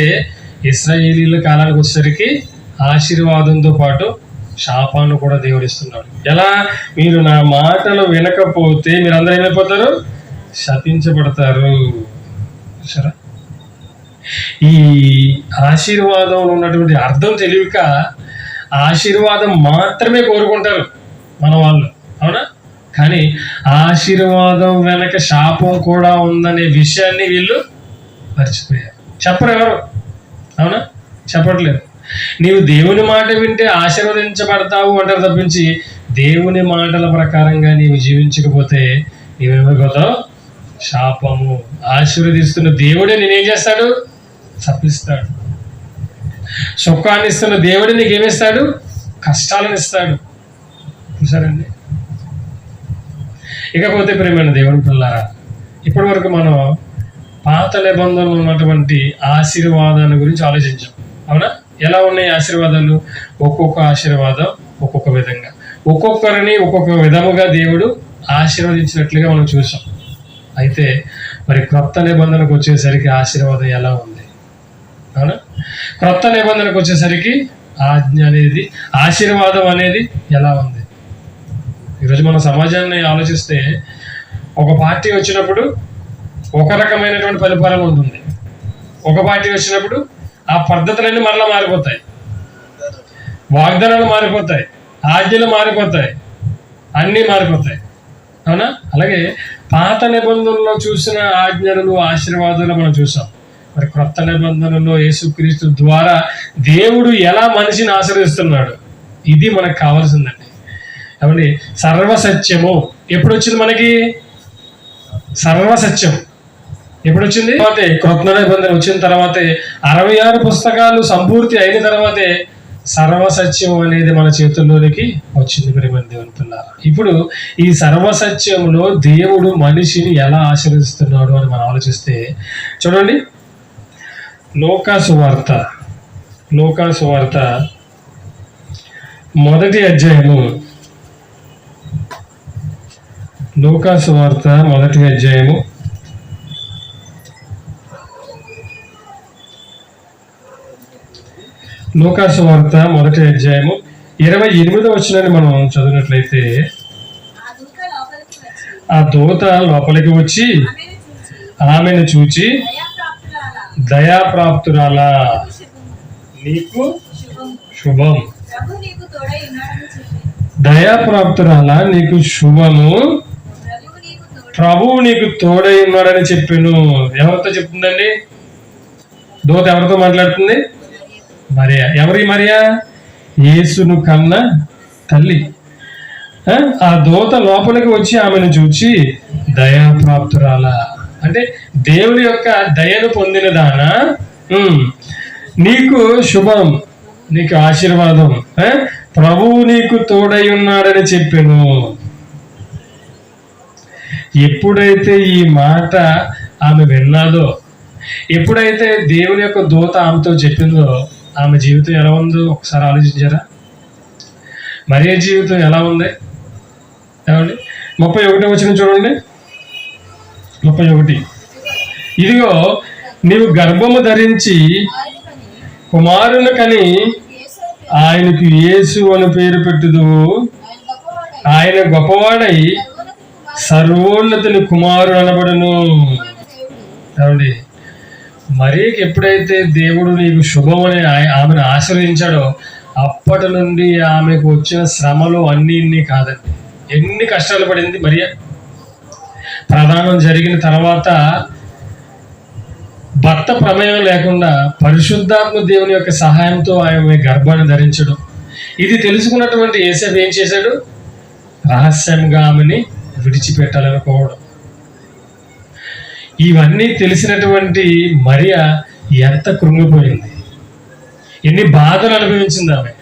ఇశ్రాయేలీయుల కాలానికి వచ్చేసరికి ఆశీర్వాదంతో పాటు శాపాన్ని కూడా దేవుడిస్తున్నాడు. ఎలా? మీరు నా మాటలు వినకపోతే మీరందరూ ఏమైపోతారు? శపించబడతారు. చూసారా, ఈ ఆశీర్వాదంలో ఉన్నటువంటి అర్థం తెలియక ఆశీర్వాదం మాత్రమే కోరుకుంటారు మన వాళ్ళు, అవునా? కానీ ఆశీర్వాదం వెనక శాపం కూడా ఉందనే విషయాన్ని వీళ్ళు మర్చిపోయారు. చెప్పరు ఎవరు, అవునా? చెప్పట్లేదు. నీవు దేవుని మాట వింటే ఆశీర్వదించబడతావు అంటారు తప్పించి దేవుని మాటల ప్రకారంగా నీవు జీవించకపోతే నీవేమైపోతావు? శాపము. ఆశీర్వదిస్తున్న దేవుడే నేనేం చేస్తాడు? శపిస్తాడు. సుఖాన్ని ఇస్తున్న దేవుడే నీకేమిస్తాడు? కష్టాలను ఇస్తాడు. చూసారండి. ఇకపోతే ప్రియమైన దేవుని పిల్లారా, ఇప్పటి వరకు మనం పాత నిబంధనలో ఉన్నటువంటి ఆశీర్వాదాన్ని గురించి ఆలోచించాం, అవునా? ఎలా ఉన్నాయి ఆశీర్వాదాలు? ఒక్కొక్క ఆశీర్వాదం ఒక్కొక్క విధంగా, ఒక్కొక్కరిని ఒక్కొక్క విధముగా దేవుడు ఆశీర్వదించినట్లుగా మనం చూసాం. అయితే మరి క్రొత్త నిబంధనకు వచ్చేసరికి ఆశీర్వాదం ఎలా ఉంది, అవునా? క్రొత్త నిబంధనకు వచ్చేసరికి ఆజ్ఞ అనేది, ఆశీర్వాదం అనేది ఎలా ఉంది? ఈరోజు మన సమాజాన్ని ఆలోచిస్తే ఒక పార్టీ వచ్చినప్పుడు ఒక రకమైనటువంటి పరిపాలన ఉంటుంది, ఒక పార్టీ వచ్చినప్పుడు ఆ పద్ధతులన్నీ మరలా మారిపోతాయి, వాగ్దానాలు మారిపోతాయి, ఆజ్ఞలు మారిపోతాయి, అన్నీ మారిపోతాయి, అవునా? అలాగే పాత నిబంధనలో చూసిన ఆజ్ఞలు, ఆశీర్వాదాలు మనం చూసాం. మరి క్రొత్త నిబంధనలో యేసుక్రీస్తు ద్వారా దేవుడు ఎలా మనిషిని ఆశీర్వదిస్తున్నాడు, ఇది మనకు కావాల్సిందండి. ఏమండి, సర్వసత్యము ఎప్పుడు వచ్చింది మనకి? సర్వసత్యం ఎప్పుడు వచ్చింది? క్రొత్త నిబంధన వచ్చిన తర్వాతే 66 పుస్తకాలు సంపూర్తి అయిన తర్వాతే సర్వసత్యం అనేది మన చేతుల్లోనికి వచ్చింది. ప్రియమైన దేవుని పిల్లారా, ఇప్పుడు ఈ సర్వసత్యంలో దేవుడు మనిషిని ఎలా ఆశీర్వదిస్తున్నాడు అని మనం ఆలోచిస్తే చూడండి, లూకాసు వార్త మొదటి అధ్యాయము, లూకాసు వార్త మొదటి అధ్యాయము 28వ వచనాన్ని మనం చదివినట్లయితే, ఆ దూత లోపలికి వచ్చి ఆమెను చూచి, దయాప్రాప్తురాలా, నీకు శుభం. దయాప్రాప్తురాలా, నీకు శుభము, ప్రభువు నీకు తోడై ఉన్నాడని చెప్పాను. ఎవరితో చెప్తుందండి? దూత ఎవరితో మాట్లాడుతుంది? మరియా. ఎవరి మరియా? యేసును కన్న తల్లి. ఆ దూత లోపలికి వచ్చి ఆమెను చూచి, దయాప్రాప్తురాలా అంటే దేవుని యొక్క దయను పొందిన దానా, నీకు శుభం, నీకు ఆశీర్వాదం, ప్రభువు నీకు తోడై ఉన్నాడని చెప్పాను. ఎప్పుడైతే ఈ మాట ఆమె విన్నాదో, ఎప్పుడైతే దేవుని యొక్క దూత ఆమెతో చెప్పిందో, ఆమె జీవితం ఎలా ఉందో ఒకసారి ఆలోచించారా? మరియ జీవితం ఎలా ఉంది? ఏమండి 31 వచనం చూడండి. 31, ఇదిగో నీవు గర్భము ధరించి కుమారుని కని ఆయనకు యేసు అని పేరు పెట్టుదువు. ఆయన గొప్పవాడై సర్వోన్నతుని కుమారుడు అనబడును. ఏమండి, మరియకి ఎప్పుడైతే దేవుడు నీకు శుభమని ఆమెను ఆశీర్వదించాడో అప్పటి నుండి ఆమెకు వచ్చిన శ్రమలు అన్నీ కాదండి. ఎన్ని కష్టాలు పడింది మరియ. ప్రదానం జరిగిన తర్వాత భర్త ప్రమేయం లేకుండా పరిశుద్ధాత్మ దేవుని యొక్క సహాయంతో ఆమె గర్భాన్ని ధరించడం, ఇది తెలుసుకున్నటువంటి యేసేపు ఏం చేశాడు? రహస్యంగా ఆమెని విడిచిపెట్టాలనుకోవడం. ఇవన్నీ తెలిసినటువంటి మరియ ఎంత కృంగిపోయింది, ఎన్ని బాధలు అనుభవించింది ఆమె.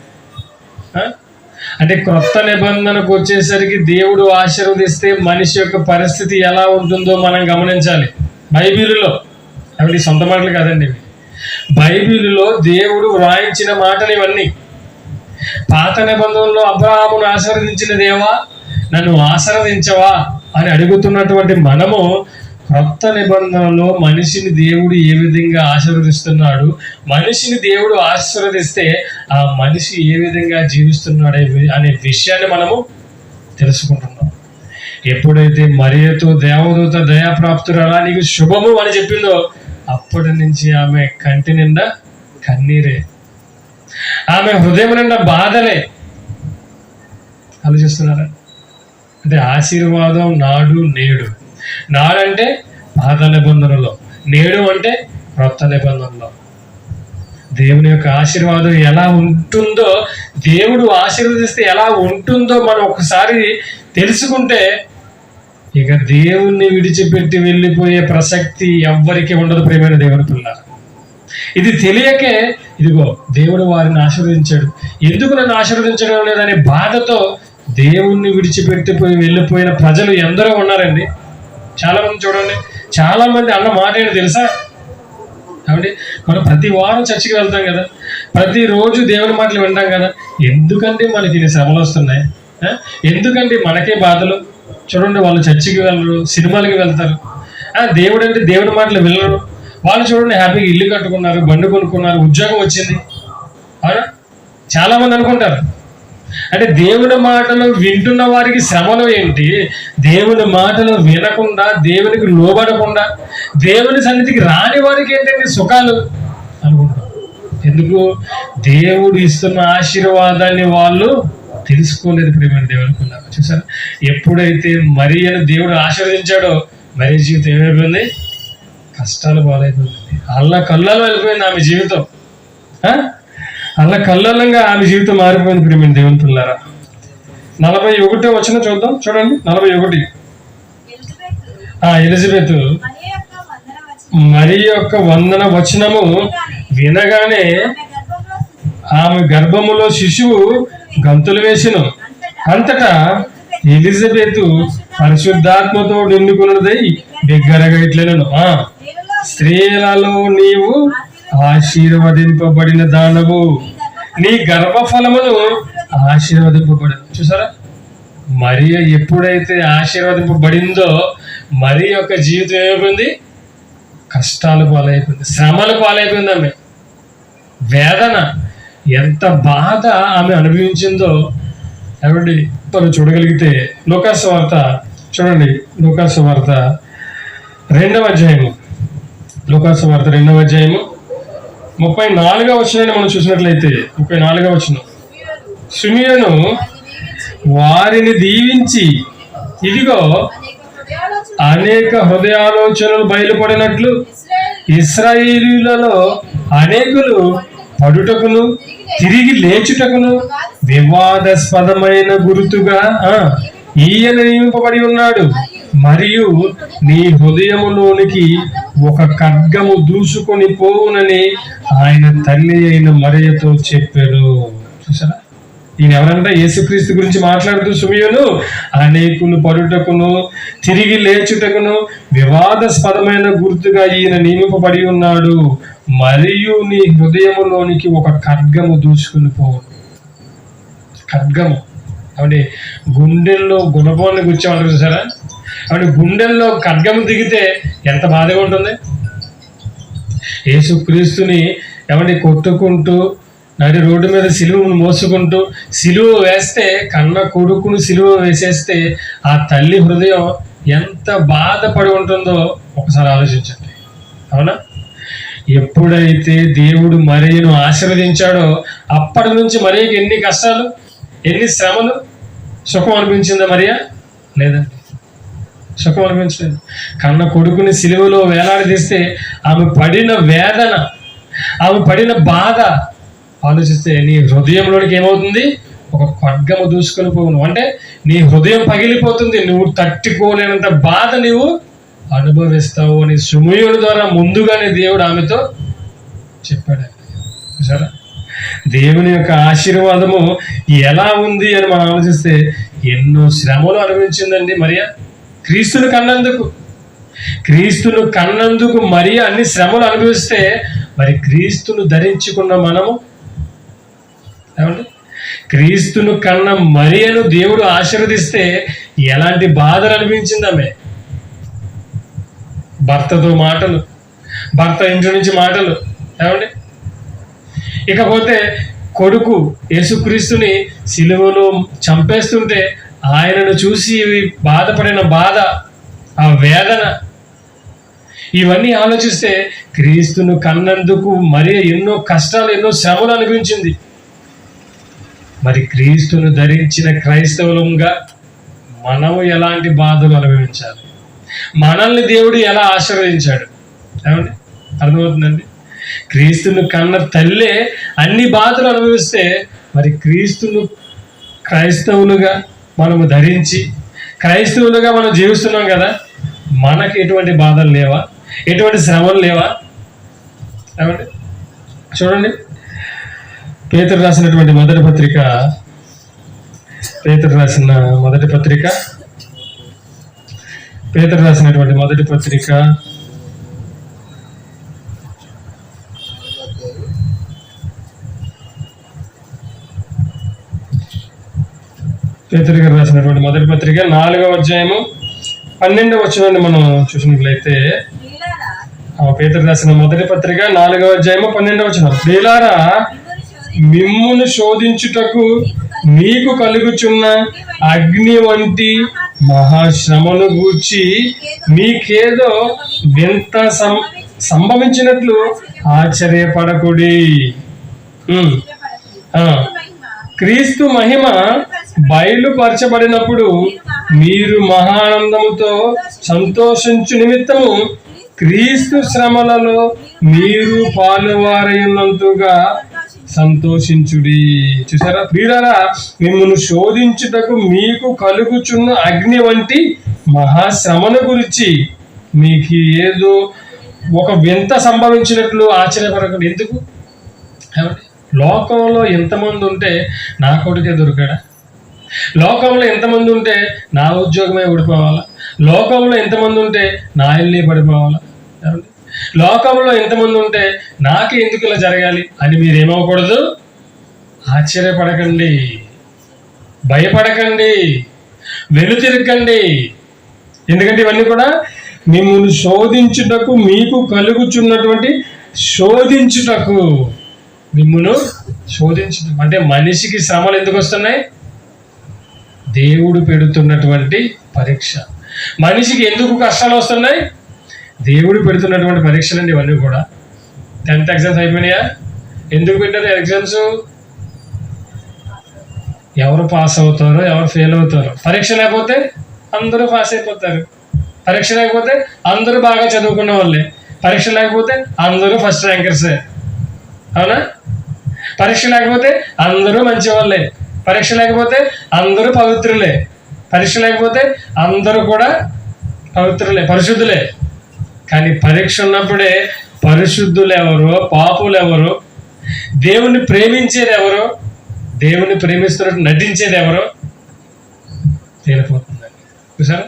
అంటే క్రొత్త నిబంధనకు వచ్చేసరికి దేవుడు ఆశీర్వదిస్తే మనిషి యొక్క పరిస్థితి ఎలా ఉంటుందో మనం గమనించాలి. బైబిలులో, అవి సొంత మాటలు కాదండి, బైబిలులో దేవుడు వ్రాయించిన మాటలు ఇవన్నీ. పాత నిబంధనలో అబ్రహామును ఆశీర్వదించిన దేవా నన్ను ఆశీర్వదించవా అని అడుగుతున్నటువంటి మనము క్రొత్త నిబంధనలో మనిషిని దేవుడు ఏ విధంగా ఆశీర్వదిస్తున్నాడు, మనిషిని దేవుడు ఆశీర్వదిస్తే ఆ మనిషి ఏ విధంగా జీవిస్తున్నాడు అనే విషయాన్ని మనము తెలుసుకుంటున్నాం. ఎప్పుడైతే మరియతో దేవదూత దయాప్రాప్తురాలా నీకు శుభము అని చెప్పిందో అప్పటి నుంచి ఆమె కంటి నిండా కన్నీరే, ఆమె హృదయం నిండా బాధలే. ఆలోచిస్తున్నారా? అంటే ఆశీర్వాదం నాడు నేడు. నాడంటే పాత నిబంధనలో, నేడు అంటే క్రొత్త నిబంధనలో. దేవుని యొక్క ఆశీర్వాదం ఎలా ఉంటుందో, దేవుడు ఆశీర్వదిస్తే ఎలా ఉంటుందో మనం ఒకసారి తెలుసుకుంటే ఇక దేవుణ్ణి విడిచిపెట్టి వెళ్ళిపోయే ప్రసక్తి ఎవ్వరికి ఉండదు. ప్రియమైన దేవుని పిల్లలు, ఇది తెలియకే ఇదిగో దేవుడు వారిని ఆశీర్వదించాడు, ఎందుకు నన్ను ఆశీర్వదించడం లేదనే బాధతో దేవుణ్ణి విడిచిపెట్టిపోయి వెళ్ళిపోయిన ప్రజలు ఎందరో ఉన్నారండి. చాలా మంది చూడండి, చాలా మంది అన్న మాట ఏంటి తెలుసా? కాబట్టి మనం ప్రతి వారం చర్చికి వెళ్తాం కదా, ప్రతిరోజు దేవుని మాటలు వింటాం కదా, ఎందుకంటే మనకి ఇన్ని శ్రమలు వస్తున్నాయి, ఎందుకంటే మనకే బాధలు. చూడండి, వాళ్ళు చర్చికి వెళ్ళరు, సినిమాలకి వెళ్తారు, దేవుడు అంటే దేవుడి మాటలు వినరు. వాళ్ళు చూడండి హ్యాపీగా ఇల్లు కట్టుకున్నారు, బండి కొనుక్కున్నారు, ఉద్యోగం వచ్చింది. అవునా? చాలా మంది అనుకుంటారు. అంటే దేవుడి మాటలు వింటున్న వారికి శ్రమలు ఏంటి? దేవుని మాటలు వినకుండా, దేవునికి లోబడకుండా, దేవుని సన్నిధికి రాని వారికి ఏంటంటే సుఖాలు అనుకుంటారు. ఎందుకు? దేవుడు ఇస్తున్న ఆశీర్వాదాన్ని వాళ్ళు తెలుసుకోలేదు. ప్రియమైన దేవుని పిల్లలు, చూసారా? ఎప్పుడైతే మరియను దేవుడు ఆశీర్వదించాడో మరి జీవితం ఏమైపోయింది? కష్టాలు పాలైపోయింది. అల్లా కల్లాలు వెళ్ళిపోయింది ఆమె జీవితం. అలా కల్లోలంగా ఆమె జీవితం మారిపోయింది. ప్రియమైన దేవుని పిల్లారా, 41 వచనం చూద్దాం. చూడండి 41. ఎలిజబెత్ మరి యొక్క వందన వచనము వినగానే ఆమె గర్భములో శిశువు గంతులు వేసెను. అంతటా ఎలిజబెత్ పరిశుద్ధాత్మతో నిండుకున్నదై బిగ్గరగా ఇట్లనెను, స్త్రీలలో నీవు ఆశీర్వదింపబడిన దానవు, నీ గర్భఫలమును ఆశీర్వదింపబడి. చూసారా, మరియ ఎప్పుడైతే ఆశీర్వదింపబడిందో మరి యొక్క జీవితం ఏమైపోయింది? కష్టాలు పాలైపోయింది, శ్రమలు పాలైపోయింది. ఆమె వేదన, ఎంత బాధ ఆమె అనుభవించిందో ఎవరి మనం చూడగలిగితే లూకాసు వార్త చూడండి. లూకాసు వార్త 2వ అధ్యాయము, లూకాసు వార్త 2వ అధ్యాయము 34వ వచనాన్ని మనం చూసినట్లయితే 34వ వచనం, సిమియోను వారిని దీవించి ఇదిగో అనేక హృదయాలోచనలు బయలుపడినట్లు ఇశ్రాయేలీయులలో అనేకులు పడుటకును తిరిగి లేచుటకును వివాదాస్పదమైన గుర్తుగా ఈయన నియమింపబడి ఉన్నాడు. మరియు నీ హృదయములోనికి ఒక ఖడ్గము దూసుకొని పోవునని ఆయన తల్లి అయిన మరియతో చెప్పారు. చూసారా, ఈయన ఎవరంటే యేసుక్రీస్తు గురించి మాట్లాడుతూ సుమియోను అనేకులు పరుటకును తిరిగి లేచుటకును వివాదాస్పదమైన గుర్తుగా ఈయన నియమింపబడి ఉన్నాడు. మరియు నీ హృదయములోనికి ఒక ఖడ్గము దూసుకుని పోవు. ఖడ్గము అంటే గుండెల్లో గుణపాన్ని గుచ్చామంటారు చూసారా, అంటే గుండెల్లో ఖడ్గము దిగితే ఎంత బాధగా ఉంటుంది. యేసుక్రీస్తుని ఏమంటే కొట్టుకుంటూ నడి రోడ్డు మీద సిలువను మోసుకుంటూ సిలువ వేస్తే, కన్న కొడుకును సిలువ వేసేస్తే ఆ తల్లి హృదయం ఎంత బాధపడి ఉంటుందో ఒకసారి ఆలోచించండి. అవునా? ఎప్పుడైతే దేవుడు మరియను ఆశీర్వదించాడో అప్పటి నుంచి మరియకి ఎన్ని కష్టాలు, ఎన్ని శ్రమలు. సుఖం అనిపించిందా మరియా? లేదండి, సుఖం అనిపించలేదు. కన్న కొడుకుని సిలువలో వేలాడదీస్తే ఆమె పడిన వేదన, ఆమె పడిన బాధ ఆలోచిస్తే నీ హృదయంలోనికి ఏమవుతుంది? ఒక ఖడ్గము దూసుకొని పోవును. అంటే నీ హృదయం పగిలిపోతుంది, నువ్వు తట్టుకోలేనంత బాధ నీవు అనుభవిస్తావు అని సుమయోని ద్వారా ముందుగానే దేవుడు ఆమెతో చెప్పాడు. సరే, దేవుని యొక్క ఆశీర్వాదము ఎలా ఉంది అని మనం ఆలోచిస్తే ఎన్నో శ్రమలు అనుభవించిందండి మరియా క్రీస్తును కన్నందుకు. క్రీస్తును కన్నందుకు మరియా అన్ని శ్రమలు అనుభవిస్తే మరి క్రీస్తును ధరించుకున్న మనము ఏమండి, క్రీస్తును కన్న మరియను దేవుడు ఆశీర్వదిస్తే ఎలాంటి బాధలు అనిపించింది ఆమె. భర్తతో మాటలు, భర్త ఇంటి నుంచి మాటలు, ఏమండి. ఇకపోతే కొడుకు యేసుక్రీస్తుని సిలువలో చంపేస్తుంటే ఆయనను చూసి బాధపడిన బాధ, ఆ వేదన, ఇవన్నీ ఆలోచిస్తే క్రీస్తును కన్నందుకు మరి ఎన్నో కష్టాలు, ఎన్నో శ్రమలు అనిపించింది. మరి క్రీస్తును ధరించిన క్రైస్తవులంగా మనము ఎలాంటి బాధలు అనుభవించాలి, మనల్ని దేవుడు ఎలా ఆశీర్వదించాడు, ఏమండి అర్థమవుతుందండి. క్రీస్తును కన్న తల్లే అన్ని బాధలు అనుభవిస్తే మరి క్రీస్తును క్రైస్తవులుగా మనము ధరించి క్రైస్తవులుగా మనం జీవిస్తున్నాం కదా, మనకి ఎటువంటి బాధలు లేవా, ఎటువంటి శ్రమలు లేవా? ఏమండి చూడండి, పేతురు రాసినటువంటి మొదటి పత్రిక, పేతురు రాసినటువంటి మొదటి పత్రిక 4వ అధ్యాయము 12వ వచనాన్ని మనం చూసినట్లయితే, పేతురు రాసిన మొదటి పత్రిక 4వ అధ్యాయము 12వ వచనం, ప్రియులారా మిమ్మును శోధించుటకు మీకు కలుగుచున్న అగ్ని వంటి మహాశ్రమను గూర్చి మీకేదో వింత సంభవించినట్లు ఆశ్చర్యపడకుడి. క్రీస్తు మహిమ బయలుపరచబడినప్పుడు మీరు మహానందముతో సంతోషించు నిమిత్తము క్రీస్తు శ్రమలలో మీరు పాలువారైనంతగా సంతోషించుడి. చూసారా, ప్రియులారా మిమ్మల్ని శోధించుటకు మీకు కలుగుచున్న అగ్ని వంటి మహాశ్రమను గురించి మీకు ఏదో ఒక వింత సంభవించినట్లు ఆశ్చర్యపడకండి. ఎందుకు? లోకంలో ఎంతమంది ఉంటే నా కొడుకే దొరికాడా? లోకంలో ఎంతమంది ఉంటే నా ఉద్యోగమే ఊడిపోవాలా? లోకంలో ఎంతమంది ఉంటే నా ఇల్లు పడిపోవాలా? లోకంలో ఎంతమంది ఉంటే నాకు ఎందుకు ఇలా జరగాలి అని మీరేమవకూడదు, ఆశ్చర్యపడకండి, భయపడకండి, వెనుతిరగండి. ఎందుకంటే ఇవన్నీ కూడా మిమ్మల్ని శోధించుటకు మీకు కలుగుచున్నటువంటి, శోధించుటకు, మిమ్మల్ని శోధించుటకు అంటే మనిషికి శ్రమలు ఎందుకు వస్తున్నాయి? దేవుడు పెడుతున్నటువంటి పరీక్ష. మనిషికి ఎందుకు కష్టాలు వస్తున్నాయి? దేవుడు పెడుతున్నటువంటి పరీక్షలండి ఇవన్నీ కూడా. 10th ఎగ్జామ్స్ అయిపోయినాయా? ఎందుకు పెట్టారు ఎగ్జామ్స్? ఎవరు పాస్ అవుతారో, ఎవరు ఫెయిల్ అవుతారో. పరీక్ష లేకపోతే అందరూ పాస్ అయిపోతారు, పరీక్ష లేకపోతే అందరూ బాగా చదువుకున్న వాళ్ళే, పరీక్ష లేకపోతే అందరూ ఫస్ట్ ర్యాంకర్సే. అవునా? పరీక్ష లేకపోతే అందరూ మంచి వాళ్ళే, పరీక్ష లేకపోతే అందరూ పవిత్రులే, పరీక్ష లేకపోతే అందరూ కూడా పరిశుద్ధులే. కానీ పరీక్ష ఉన్నప్పుడే పరిశుద్ధులు ఎవరో పాపులు ఎవరో, దేవుణ్ణి ప్రేమించేది ఎవరో, దేవుణ్ణి ప్రేమిస్తున్నట్టు నటించేది ఎవరో తేలిపోతుందండి. చూసారా?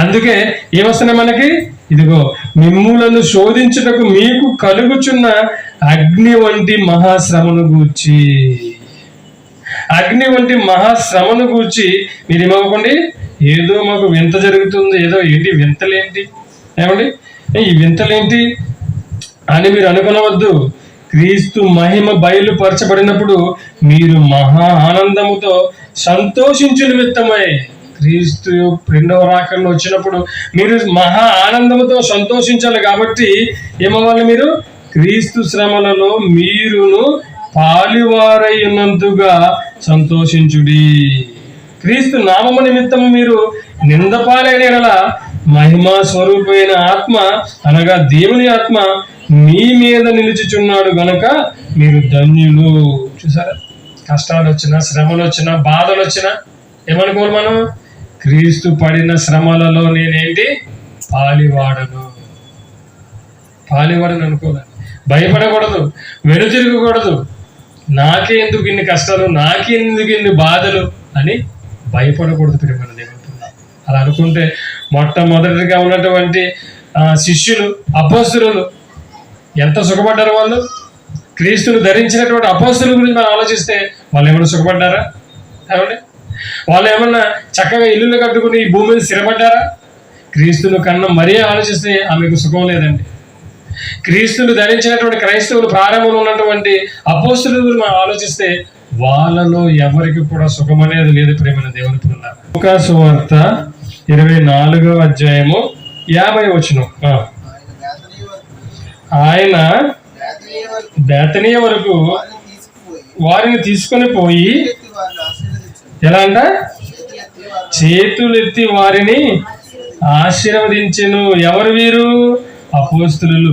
అందుకే ఏమొస్తున్నాయి మనకి? ఇదిగో మిమ్ములను శోధించుటకు మీకు కలుగుచున్న అగ్ని వంటి మహాశ్రమను గూర్చి, అగ్ని వంటి మహాశ్రమను గూర్చి మీరు ఏమవ్వకండి, ఏదో మాకు వింత జరుగుతుంది, ఏదో ఏంటి వింతలేంటి, ఏమండి ఈ వింతలేంటి అని మీరు అనుకునవద్దు. క్రీస్తు మహిమ బయలుపరచబడినప్పుడు మీరు మహా ఆనందముతో సంతోషించు నిమిత్తమై, క్రీస్తు రెండవ రాకడలో వచ్చినప్పుడు మీరు మహా ఆనందముతో సంతోషించాలి. కాబట్టి ఏమవ్వాలి? మీరు క్రీస్తు శ్రమలలో మీరును పాలివారై ఉన్నందుగా సంతోషించుడి. క్రీస్తు నామము నిమిత్తము మీరు నిందపాలైన ఎడల మహిమా స్వరూపమైన ఆత్మ అనగా దేవుని ఆత్మ మీ మీద నిలుచుచున్నాడు గనక మీరు ధన్యులు. చూసారా? కష్టాలు వచ్చినా, శ్రమలు వచ్చినా, బాధలు వచ్చినా ఏమనుకోవాలి మనం? క్రీస్తు పడిన శ్రమలలో నేనేంటి? పాలివాడను అనుకోవాలి. భయపడకూడదు, వెనుతిరగకూడదు. నాకే ఎందుకు ఇన్ని కష్టాలు, నాకే ఎందుకు ఇన్ని బాధలు అని భయపడకూడదు. ప్రియమైన దేవుడు, అలా అనుకుంటే మొట్టమొదటిగా ఉన్నటువంటి శిష్యులు, అపోస్తలులు ఎంత సుఖపడ్డారు. వాళ్ళు క్రీస్తును ధరించినటువంటి అపోస్తలుల గురించి మనం ఆలోచిస్తే వాళ్ళు ఏమైనా సుఖపడ్డారా? ఏమండి? వాళ్ళు ఏమన్నా చక్కగా ఇల్లులు కట్టుకుని ఈ భూమి మీద స్థిరపడ్డారా? క్రీస్తును కన్నా మరీ ఆలోచిస్తే ఆమెకు సుఖం లేదండి. క్రీస్తును ధరించినటువంటి క్రైస్తవులు ప్రారంభంలో ఉన్నటువంటి అపోస్తలుల గురించి మనం ఆలోచిస్తే వాళ్ళలో ఎవరికి కూడా సుఖం అనేది లేదు. ప్రేమైన దేవుని పిల్లలారా, లూకా సువార్త 24వ అధ్యాయము 50వ వచనం. ఆయన బేతనీయ వరకు వారిని తీసుకొని పోయి ఎలా అంట? చేతులెత్తి వారిని ఆశీర్వదించెను. ఎవరు వీరు? అపోస్తలులు.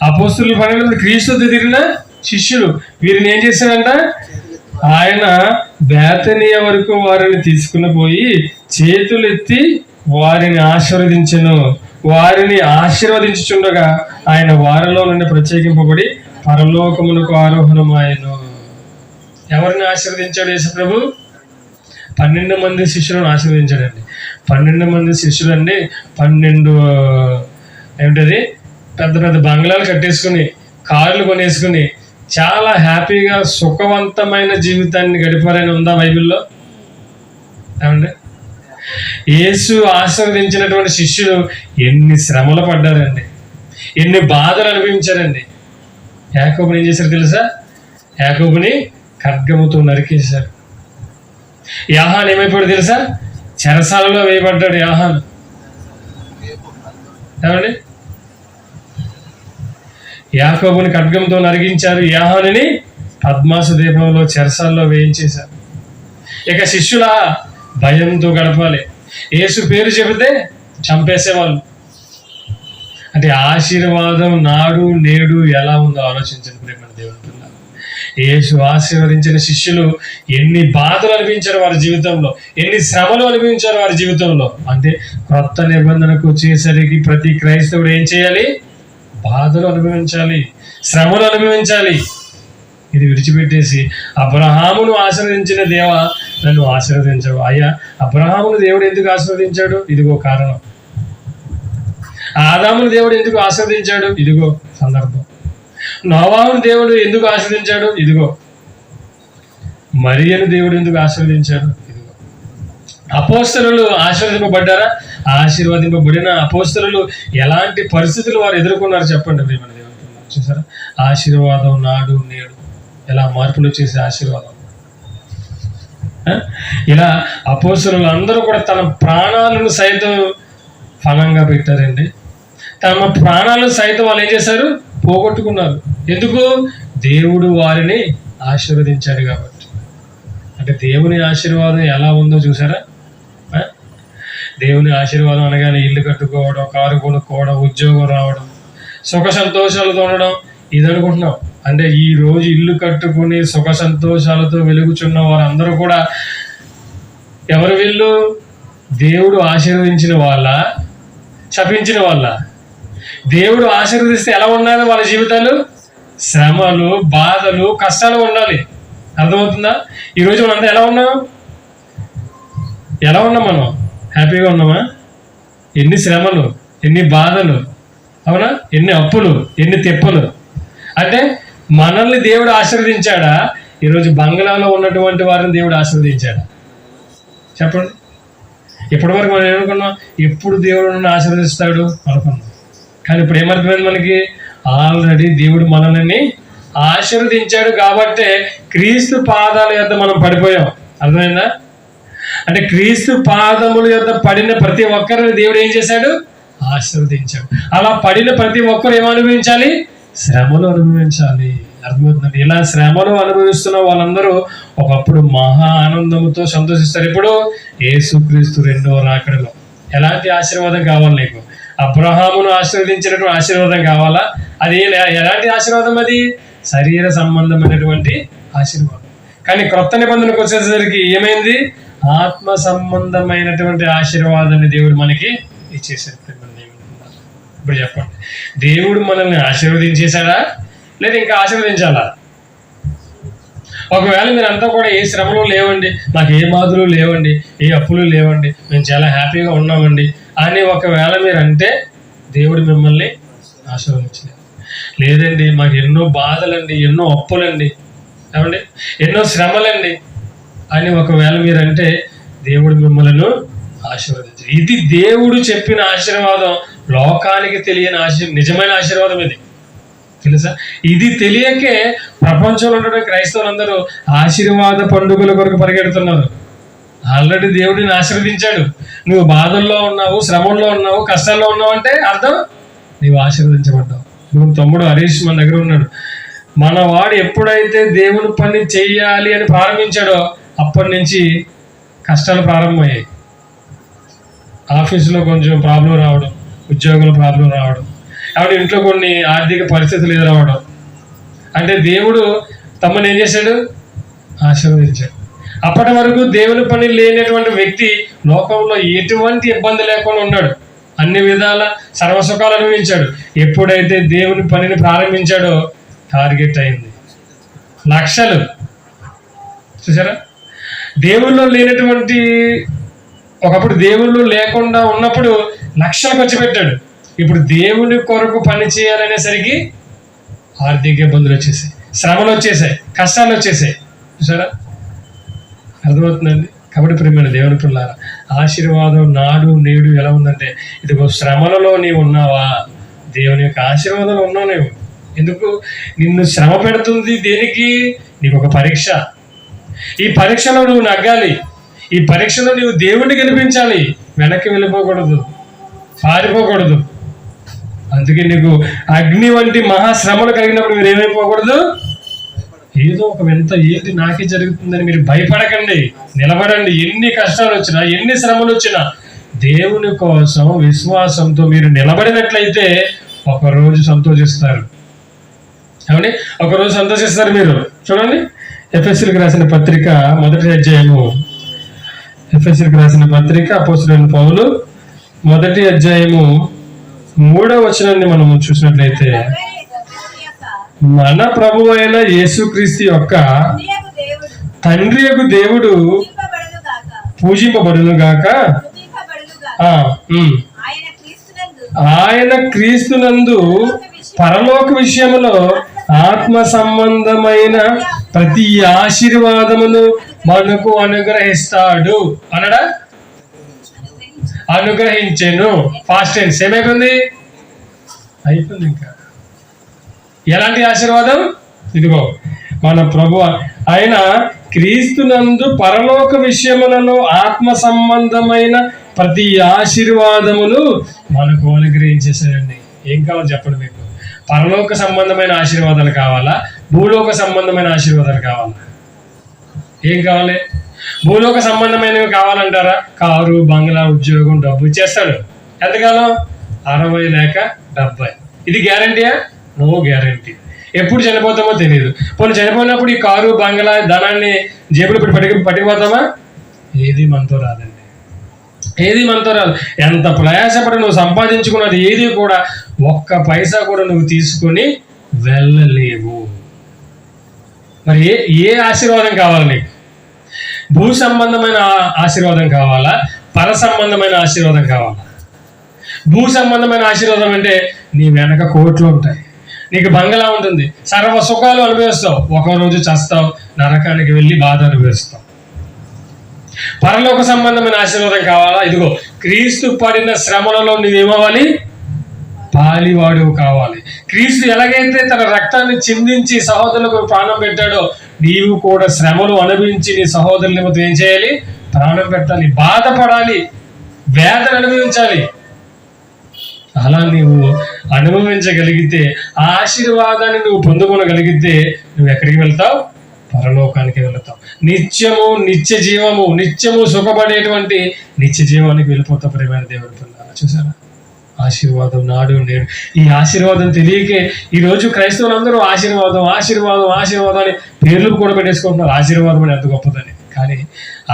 అపోస్తలులు పని క్రీస్తు తిరిగిన శిష్యులు. వీరిని ఏం చేశారంట? ఆయన బేతనీయ వరకు వారిని తీసుకుని పోయి చేతులెత్తి వారిని ఆశీర్వదించెను. వారిని ఆశీర్వదించుచుండగా ఆయన వారిలో నుండి ప్రత్యేకింపబడి పరలోకమునకు ఆరోహణమాయెను. ఎవరిని ఆశీర్వదించాడు యేసుప్రభు? 12 మంది శిష్యులను ఆశీర్వదించాడండి. 12 మంది శిష్యులు అండి. 12 ఏమిటది, పెద్ద పెద్ద బంగ్లాలు కట్టేసుకుని, కార్లు కొనేసుకుని చాలా హ్యాపీగా సుఖవంతమైన జీవితాన్ని గడిపారని ఉందా బైబిల్లో? ఏమండి? యేసు ఆశీర్వదించినటువంటి శిష్యులు ఎన్ని శ్రమలు పడ్డారండి, ఎన్ని బాధలు అనుభవించారండి. యాకోబుని ఏం చేశారు తెలుసా? యాకోబుని ఖడ్గముతో నరికేశారు. యాహాన్ ఏమైపోయాడు తెలుసా? చెరసాలలో వేయబడ్డాడు యాహాన్. ఏమండి? యాకోబుని ఖడ్గంతో నరికించారు. యాహానుని పద్మాసు దీపంలో చెరసాల్లో వేయించేశారు. ఇక శిష్యుల భయంతో గడపాలి. యేసు పేరు చెబితే చంపేసేవాళ్ళు. అంటే ఆశీర్వాదం నాడు నేడు ఎలా ఉందో ఆలోచించండి ప్రేమ దేవుని. యేసు ఆశీర్వదించిన శిష్యులు ఎన్ని బాధలు అనిపించారు వారి జీవితంలో, ఎన్ని శ్రమలు అనిపించారు వారి జీవితంలో. అంటే క్రొత్త నిబంధనకు వచ్చేసరికి ప్రతి క్రైస్తవుడు ఏం చేయాలి? బాధలు అనుభవించాలి, శ్రమలు అనుభవించాలి. ఇది విడిచిపెట్టేసి అబ్రహామును ఆశీర్వదించిన దేవా నన్ను ఆశీర్వదించవు. అయ్యా, అబ్రహామును దేవుడు ఎందుకు ఆశీర్వదించాడు? ఇదిగో కారణం. ఆదామును దేవుడు ఎందుకు ఆశీర్వదించాడు? ఇదిగో సందర్భం. నోవాహును దేవుడు ఎందుకు ఆశీర్వదించాడు? ఇదిగో. మరియను దేవుడు ఎందుకు ఆశీర్వదించాడు? ఇదిగో. అపోస్తలులు ఆశీర్వదింపబడ్డారా? ఆశీర్వదింపబడిన అపోస్తలులు ఎలాంటి పరిస్థితులు వారు ఎదుర్కొన్నారు చెప్పండి ప్రియమైన దేవుని. చూసారా? ఆశీర్వాదం నాడు నేడు ఎలా మార్పులు చేసే ఆశీర్వాదం. ఇలా అపోస్తలులు అందరూ కూడా తన ప్రాణాలను సైతం ఫలంగా పెట్టారండి. తమ ప్రాణాలను సైతం వాళ్ళు ఏం చేశారు? పోగొట్టుకున్నారు. ఎందుకు? దేవుడు వారిని ఆశీర్వదించాడు కాబట్టి. అంటే దేవుని ఆశీర్వాదం ఎలా ఉందో చూసారా? దేవుని ఆశీర్వాదం అనగానే ఇల్లు కట్టుకోవడం, కారు కొనుక్కోవడం, ఉద్యోగం రావడం, సుఖ సంతోషాలతో ఉండడం ఇది అనుకుంటున్నాం. అంటే ఈ రోజు ఇల్లు కట్టుకుని సుఖ సంతోషాలతో వెలుగుచున్న వారందరూ కూడా ఎవరు? వీళ్ళు దేవుడు ఆశీర్వదించిన వాళ్ళ, శపించిన వాళ్ళ? దేవుడు ఆశీర్వదిస్తే ఎలా ఉండాలి వాళ్ళ జీవితాలు? శ్రమలు, బాధలు, కష్టాలు ఉండాలి. అర్థమవుతుందా? ఈరోజు మనంతా ఎలా ఉన్నాం? మనం హ్యాపీగా ఉన్నామా? ఎన్ని శ్రమలు, ఎన్ని బాధలు, అవునా? ఎన్ని అప్పులు, ఎన్ని తెప్పలు. అంటే మనల్ని దేవుడు ఆశీర్వదించాడా? ఈరోజు బంగ్లాలో ఉన్నటువంటి వారిని దేవుడు ఆశీర్వదించాడా? చెప్పండి. ఇప్పటి వరకు మనం ఏమనుకున్నాం? ఎప్పుడు దేవుడు నన్ను ఆశీర్వదిస్తాడు అనుకున్నాం. కానీ ఇప్పుడు ఏమర్థమైంది మనకి? ఆల్రెడీ దేవుడు మనల్ని ఆశీర్వదించాడు కాబట్టే క్రీస్తు పాదాల యొద్ద మనం పడిపోయాం. అర్థమైందా? అంటే క్రీస్తు పాదముల యొద్ద పడిన ప్రతి ఒక్కరిని దేవుడు ఏం చేశాడు? ఆశీర్వదించాడు. అలా పడిన ప్రతి ఒక్కరు ఏమనుభవించాలి? శ్రమలు అనుభవించాలి. అర్థమవుతుందండి? ఇలా శ్రమలు అనుభవిస్తున్న వాళ్ళందరూ ఒకప్పుడు మహా ఆనందంతో సంతోషిస్తారు. ఇప్పుడు యేసుక్రీస్తు రెండవ రాకడలో. ఎలాంటి ఆశీర్వాదం కావాలి నీకు? అబ్రహామును ఆశీర్వదించినటువంటి ఆశీర్వాదం కావాలా? అది ఎలాంటి ఆశీర్వాదం? అది శరీర సంబంధమైనటువంటి ఆశీర్వాదం. కానీ క్రొత్త నిబంధనకు వచ్చేసరికి ఏమైంది? ఆత్మ సంబంధమైనటువంటి ఆశీర్వాదాన్ని దేవుడు మనకి ఇచ్చేసాడు. ఇప్పుడు చెప్పండి, దేవుడు మనల్ని ఆశీర్వదించేశాడా లేదా ఇంకా ఆశీర్వదించాలా? ఒకవేళ మీరంతా కూడా ఏ శ్రమలు లేవండి, నాకు ఏ బాధలు లేవండి, ఏ అప్పులు లేవండి, మేము చాలా హ్యాపీగా ఉన్నామండి అని ఒకవేళ మీరు అంటే దేవుడు మిమ్మల్ని ఆశీర్వదించలేదు. లేదండి మాకు ఎన్నో బాధలండి, ఎన్నో అప్పులండి, ఏమండి ఎన్నో శ్రమలండి అని ఒకవేళ మీరంటే దేవుడు మిమ్మల్ని ఆశీర్వదించారు. ఇది దేవుడు చెప్పిన ఆశీర్వాదం. లోకానికి తెలియని నిజమైన ఆశీర్వాదం ఇది, తెలుసా? ఇది తెలియకే ప్రపంచంలో ఉన్న క్రైస్తవులందరూ ఆశీర్వాద పండుగల కొరకు పరిగెడుతున్నారు. ఆల్రెడీ దేవుడిని ఆశీర్వదించాడు. నువ్వు బాధల్లో ఉన్నావు, శ్రమంలో ఉన్నావు, కష్టాల్లో ఉన్నావు అంటే అర్థం నీవు ఆశీర్వదించబడ్డావు. నువ్వు తమ్ముడు హరీష్ మన దగ్గర ఉన్నాడు. మన వాడు ఎప్పుడైతే దేవుని పని చెయ్యాలి అని ప్రారంభించాడో అప్పటి నుంచి కష్టాలు ప్రారంభమయ్యాయి. ఆఫీసులో కొంచెం ప్రాబ్లం రావడం, ఉద్యోగుల ప్రాబ్లం రావడం, ఆవిడ ఇంట్లో కొన్ని ఆర్థిక పరిస్థితులు ఎదురవడం. అంటే దేవుడు తమను ఏం చేశాడు? ఆశీర్వదించాడు. అప్పటి వరకు దేవుని పని లేనటువంటి వ్యక్తి లోకంలో ఎటువంటి ఇబ్బంది లేకుండా ఉన్నాడు. అన్ని విధాల సర్వసుఖాలు అనుభవించాడు. ఎప్పుడైతే దేవుని పనిని ప్రారంభించాడో టార్గెట్ అయింది లక్షలు. చూసారా? దేవుల్లో లేనటువంటి, ఒకప్పుడు దేవుళ్ళు లేకుండా ఉన్నప్పుడు లక్షలు ఖర్చు పెట్టాడు. ఇప్పుడు దేవుని కొరకు పని చేయాలనేసరికి ఆర్థిక ఇబ్బందులు వచ్చేసాయి, శ్రమలు వచ్చేసాయి, కష్టాలు వచ్చేసాయి. చూసారా? అర్థమవుతుందండి? కాబట్టి ప్రియమైన దేవుని పిల్లారా, ఆశీర్వాదం నాడు నేడు ఎలా ఉందంటే, ఇదిగో శ్రమలలో నీవు ఉన్నావా? దేవుని యొక్క ఆశీర్వాదంలో ఉన్నావు నీవు. ఎందుకు నిన్ను శ్రమ పెడుతుంది? దేనికి? నీకు ఒక పరీక్ష. ఈ పరీక్షలో నువ్వు నగ్గాలి. ఈ పరీక్షలో నీవు దేవుడిని గెలిపించాలి. వెనక్కి వెళ్ళిపోకూడదు, పారిపోకూడదు. అందుకే నీకు అగ్ని వంటి మహాశ్రమలు కలిగినప్పుడు మీరు ఏమైపోకూడదు? ఏదో ఒక వింత ఏంటి నాకే జరుగుతుందని మీరు భయపడకండి, నిలబడండి. ఎన్ని కష్టాలు వచ్చినా, ఎన్ని శ్రమలు వచ్చినా దేవుని కోసం విశ్వాసంతో మీరు నిలబడినట్లయితే ఒకరోజు సంతోషిస్తారు. ఏమండి? ఒకరోజు సంతోషిస్తారు మీరు. చూడండి, ఎఫెసీయులకు రాసిన పత్రిక 1వ అధ్యాయము. ఎఫెసీయులకు రాసిన పత్రిక అపోస్తలుడైన పౌలు 1వ అధ్యాయము 3వ వచనాన్ని మనము చూసినట్లయితే, మన ప్రభువు అయిన యేసుక్రీస్తు యొక్క తండ్రి యొక్క దేవుడు పూజింపబడును గాక. ఆయన క్రీస్తునందు పరలోక విషయములో ఆత్మ సంబంధమైన ప్రతి ఆశీర్వాదమును మనకు అనుగ్రహిస్తాడు. అనడా? అనుగ్రహించెను. Past tense. ఏమైపోయింది? అయిపోయింది. ఇంకా ఎలాంటి ఆశీర్వాదం? ఇదిగో మన ప్రభు ఆయన క్రీస్తునందు పరలోక విషయములలో ఆత్మ సంబంధమైన ప్రతి ఆశీర్వాదమును మనకు అనుగ్రహించేసాడండి. ఏం కావాలి చెప్పండి మీకు? పరలోక సంబంధమైన ఆశీర్వాదాలు కావాలా? భూలోక సంబంధమైన ఆశీర్వాదాలు కావాలా? ఏం కావాలి? భూలోక సంబంధమైనవి కావాలంటారా? కారు, బంగ్లా, ఉద్యోగం, డబ్బు ఇచ్చేస్తాడు. ఎంతకాలం? 60 లేక 70. ఇది గ్యారంటీయా? No guarantee. ఎప్పుడు చనిపోతామో తెలియదు. పోనీ చనిపోయినప్పుడు ఈ కారు, బంగ్లా, ధనాన్ని జేబులు పట్టుకుపోతామా? ఏది మనతో రాదండి. ఏది మనతో రాదు. ఎంత ప్రయాసపడి నువ్వు సంపాదించుకున్నది ఏది కూడా ఒక్క పైసా కూడా నువ్వు తీసుకొని వెళ్ళలేవు. మరి ఏ ఆశీర్వాదం కావాలి నీకు? భూ సంబంధమైన ఆశీర్వాదం కావాలా, పర సంబంధమైన ఆశీర్వాదం కావాలా? భూ సంబంధమైన ఆశీర్వాదం అంటే నీ వెనక కోట్లు ఉంటాయి, నీకు బంగళా ఉంటుంది, సర్వ సుఖాలు అనుభవిస్తావు, ఒకరోజు చస్తావు, నరకానికి వెళ్ళి బాధ అనుభవిస్తావు. పరలోక సంబంధమైన ఆశీర్వాదం కావాలా? ఇదిగో క్రీస్తు పడిన శ్రమలలో నువ్వేమవ్వాలి? పాలివాడు కావాలి. క్రీస్తు ఎలాగైతే తన రక్తాన్ని చిందించి సహోదరులకు ప్రాణం పెట్టాడో, నీవు కూడా శ్రమలు అనుభవించి నీ సహోదరుల నిమిత్తం ఏం చేయాలి? ప్రాణం పెట్టాలి, బాధపడాలి, వేదన అనుభవించాలి. అలా నీవు అనుభవించగలిగితే, ఆ ఆశీర్వాదాన్ని నువ్వు పొందుకోగలిగితే నువ్వు ఎక్కడికి వెళ్తావు? పరలోకానికి వెళతావు. నిత్యము నిత్య జీవము, నిత్యము సుఖపడేటువంటి నిత్య జీవానికి వెళ్ళిపోతావు. ప్రియమైన దేవుని పిల్లలు చూసారా? ఆశీర్వాదం నాడు నేడు. ఈ ఆశీర్వాదం తెలియకే ఈరోజు క్రైస్తవులందరూ ఆశీర్వాదం ఆశీర్వాదం ఆశీర్వాదం అని పేర్లు కూడా పెట్టేసుకుంటున్నారు. ఆశీర్వాదం అని ఎంత గొప్పదని. కానీ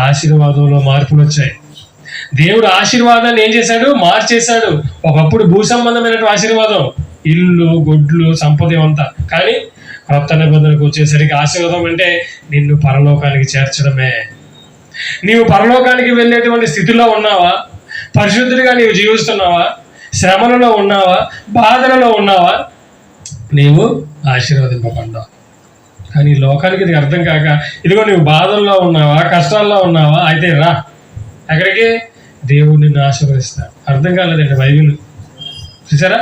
ఆశీర్వాదంలో మార్పులు వచ్చాయి. దేవుడు ఆశీర్వాదాన్ని ఏం చేశాడు? మార్చేశాడు. ఒకప్పుడు భూ సంబంధమైనటువంటి ఆశీర్వాదం, ఇల్లు, గొడ్లు, సంపద అంతా. కానీ క్రొత్త నిబంధనకు వచ్చేసరికి ఆశీర్వాదం అంటే నిన్ను పరలోకానికి చేర్చడమే. నీవు పరలోకానికి వెళ్ళేటువంటి స్థితిలో ఉన్నావా? పరిశుద్ధుడిగా నీవు జీవిస్తున్నావా? శ్రమలలో ఉన్నావా? బాధలలో ఉన్నావా? నీవు ఆశీర్వదింపబడ్డావు. కానీ లోకానికి ఇది అర్థం కాక, ఇదిగో నీవు బాధల్లో ఉన్నావా, కష్టాల్లో ఉన్నావా, అయితే రా, ఎక్కడికి? దేవుడు నిన్ను ఆశీర్వదిస్తాడు. అర్థం కాలేదండి బైబిల్. చూసారా?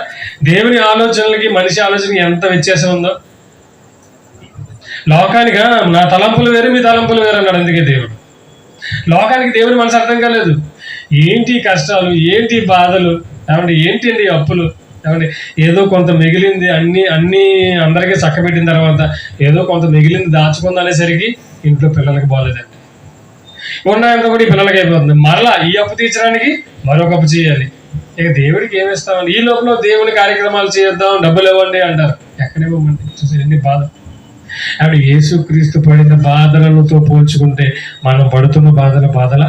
దేవుని ఆలోచనలకి మనిషి ఆలోచనకి ఎంత వ్యత్యాసం ఉందో. లోకానికి నా తలంపులు వేరు, మీ తలంపులు వేరు అన్నాడు. అందుకే దేవుడు. లోకానికి దేవుని మనసు అర్థం కాలేదు. ఏంటి కష్టాలు, ఏంటి బాధలు, ఏమంటే ఏంటండి అప్పులు, ఏమంటే ఏదో కొంత మిగిలింది అన్ని అందరికీ చక్కబెట్టిన తర్వాత ఏదో కొంత మిగిలింది దాచుకుంది అనేసరికి ఇంట్లో పిల్లలకి బాగలేదండి. ఉన్నాయంతా కూడా ఈ పిల్లలకి అయిపోతుంది. మరలా ఈ అప్పు తీర్చడానికి మరొక అప్పు చేయాలి. ఇక దేవుడికి ఏమి ఇస్తామండి? ఈ లోపల దేవుని కార్యక్రమాలు చేద్దాం, డబ్బులు ఇవ్వండి అంటారు. ఎక్కడివ్వమండి? చూసారు ఎన్ని బాధ. ఆవిడ యేసుక్రీస్తు పడిన బాధలతో పోల్చుకుంటే మనం పడుతున్న బాధల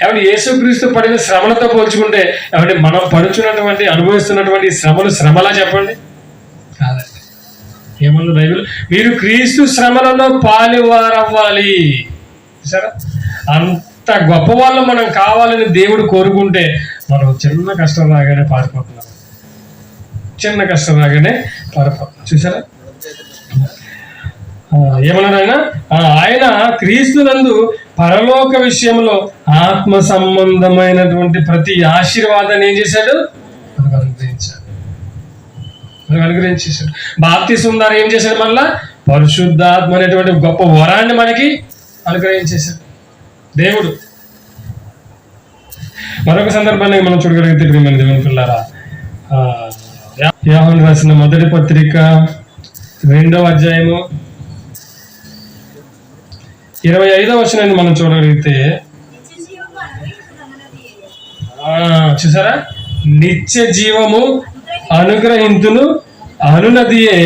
ఆవిడ యేసుక్రీస్తు పడిన శ్రమలతో పోల్చుకుంటే ఆవిడ మనం పడుచున్నటువంటి అనుభవిస్తున్నటువంటి శ్రమలా చెప్పండి? కాదండి. ఏమన్నా బైబిల్? మీరు క్రీస్తు శ్రమలలో పాలివారవ్వాలి. సరే, అంత గొప్ప వాళ్ళు మనం కావాలని దేవుడు కోరుకుంటే మనం చిన్న కష్టం రాగానే పారిపోతున్నాం. చిన్న కష్టం రాగానే పారిపోతున్నాం. చూసారా? ఏమన్నాడు ఆయన క్రీస్తునందు పరలోక విషయంలో ఆత్మ సంబంధమైనటువంటి ప్రతి ఆశీర్వాదాన్ని ఏం చేశాడు? మనకు అనుగ్రహించేశాడు. బాప్తిస్మం ద్వారా ఏం చేశాడు? మళ్ళా పరిశుద్ధాత్మ అనేటువంటి గొప్ప వరాన్ని మనకి అనుగ్రహించేశాడు దేవుడు. మరొక సందర్భాన్ని మనం చూడగలిగితే ప్రియమైన దేవుని పిల్లారా, యోహాను రాసిన మొదటి పత్రిక 2వ అధ్యాయము 25వ వచనాన్ని మనం చూడగలిగితే, చూసారా? నిత్య జీవము అనుగ్రహింతును అనునదియే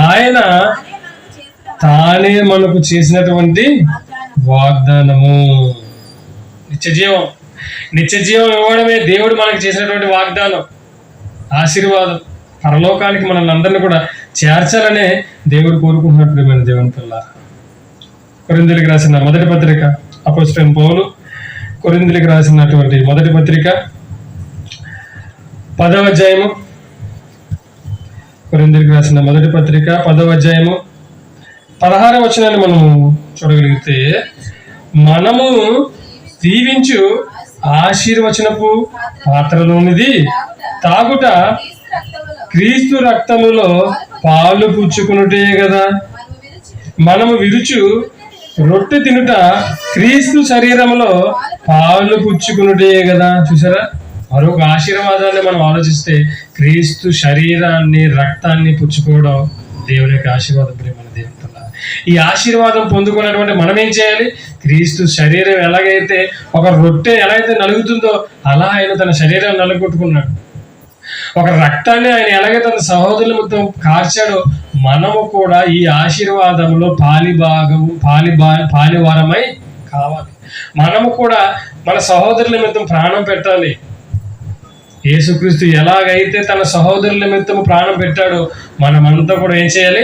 ఆయన తానే మనకు చేసినటువంటి వాగ్దానము. నిత్య జీవం ఇవ్వడమే దేవుడు మనకు చేసినటువంటి వాగ్దానం, ఆశీర్వాదం. పరలోకానికి మనల్ని అందరినీ కూడా చేర్చాలనే దేవుడు కోరుకుంటున్నట్టు మన దేవుని పిల్ల. కొరింథీయులకు రాసిన మొదటి పత్రిక, అపోస్తలుడైన పౌలు కొరింథీయులకు రాసినటువంటి మొదటి పత్రిక 10వ అధ్యాయము, కొరింథీయులకు రాసిన మొదటి పత్రిక 10వ అధ్యాయము 16వ వచనాన్ని మనము చూడగలిగితే, మనము దీవించు ఆశీర్వచనపు పాత్రలోనిది తాగుట క్రీస్తు రక్తములో పాలు పుచ్చుకునుటే కదా. మనము విరుచు రొట్టె తినుట క్రీస్తు శరీరంలో పాలు పుచ్చుకునుటే కదా. చూసారా? మరొక ఆశీర్వాదాన్ని మనం ఆలోచిస్తే, క్రీస్తు శరీరాన్ని రక్తాన్ని పుచ్చుకోవడం దేవుని యొక్క ఆశీర్వాదం. ప్రియమైన దేవుని పిల్ల, ఈ ఆశీర్వాదం పొందుకున్నటువంటి మనం ఏం చేయాలి? క్రీస్తు శరీరం ఎలాగైతే ఒక రొట్టె ఎలాగైతే నలుగుతుందో అలా ఆయన తన శరీరాన్ని నలుగొట్టుకున్నాడు. ఒక రక్తాన్ని ఆయన ఎలాగైతే తన సహోదరుల మొత్తం కార్చాడో, మనము కూడా ఈ ఆశీర్వాదంలో పాలివారమై కావాలి. మనము కూడా మన సహోదరుల నిమిత్తం ప్రాణం పెట్టాలి. యేసుక్రీస్తు ఎలాగైతే తన సహోదరుల నిమిత్తం ప్రాణం పెట్టాడో మనమంతా కూడా ఏం చేయాలి?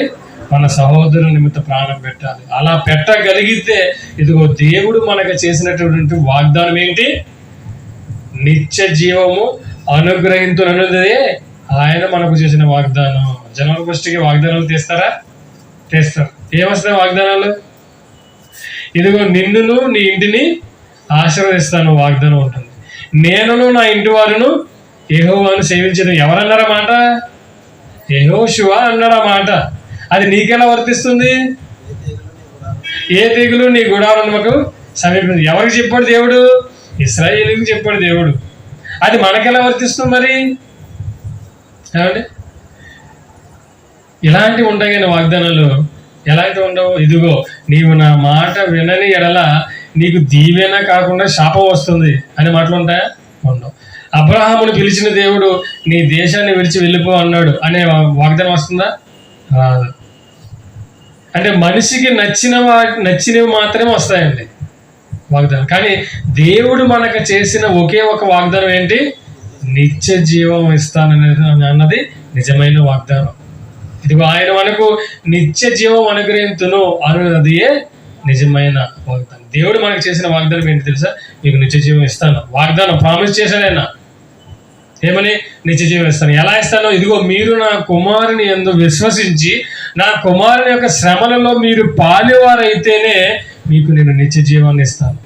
మన సహోదరుల నిమిత్తం ప్రాణం పెట్టాలి. అలా పెట్టగలిగితే ఇదిగో దేవుడు మనకు చేసినటువంటి వాగ్దానం ఏంటి? నిత్య జీవము అనుగ్రహించునన్నదే ఆయన మనకు చేసిన వాగ్దానం. జనవరి 1కి వాగ్దానాలు తీస్తారా? తీస్తారు. ఏమొస్తాయి వాగ్దానాలు? ఇదిగో నిన్నును నీ ఇంటిని ఆశీర్వదిస్తాను వాగ్దానం ఉంటుంది. నేనును నా ఇంటి వారును యెహోవాను సేవించను. ఎవరన్నారా మాట? యెహోషువ అన్నారా మాట. అది నీకెలా వర్తిస్తుంది? ఏ తెగులు నీ గుడారమునకు సమీపించదు. ఎవరికి చెప్పాడు దేవుడు? ఇశ్రాయేలుకి చెప్పాడు దేవుడు. అది మనకెలా వర్తిస్తుంది మరి? ఏమండి? ఇలాంటివి ఉంటాయి కానీ వాగ్దానాలు ఎలాంటివి ఉండవు. ఇదిగో నీవు నా మాట వినని ఎడల నీకు దీవెన కాకుండా శాపం వస్తుంది అని మాటలు ఉంటాయా? ఉండవు. అబ్రహామును పిలిచిన దేవుడు నీ దేశాన్ని విడిచి వెళ్ళిపో అన్నాడు అనే వాగ్దానం వస్తుందా? రాదు. అంటే మనిషికి నచ్చినవి మాత్రమే వస్తాయండి వాగ్దానం. కానీ దేవుడు మనకు చేసిన ఒకే ఒక వాగ్దానం ఏంటి? నిత్య జీవం ఇస్తాననేది అన్నది నిజమైన వాగ్దానం. ఇదిగో ఆయన మనకు నిత్య జీవం అనుగ్రహించును అన్నది నిజమైన వాగ్దానం. దేవుడు మనకు చేసిన వాగ్దానం ఏంటి తెలుసా? మీకు నిత్య జీవం ఇస్తాను. వాగ్దానం ప్రామిస్ చేశాడైనా. ఏమని? నిత్య జీవం ఇస్తాను. ఎలా ఇస్తానో, ఇదిగో మీరు నా కుమారుని యందు విశ్వసించి నా కుమారుని యొక్క శ్రమలలో మీరు పాలువారైతేనే మీకు నేను నిత్య జీవాన్ని ఇస్తాను.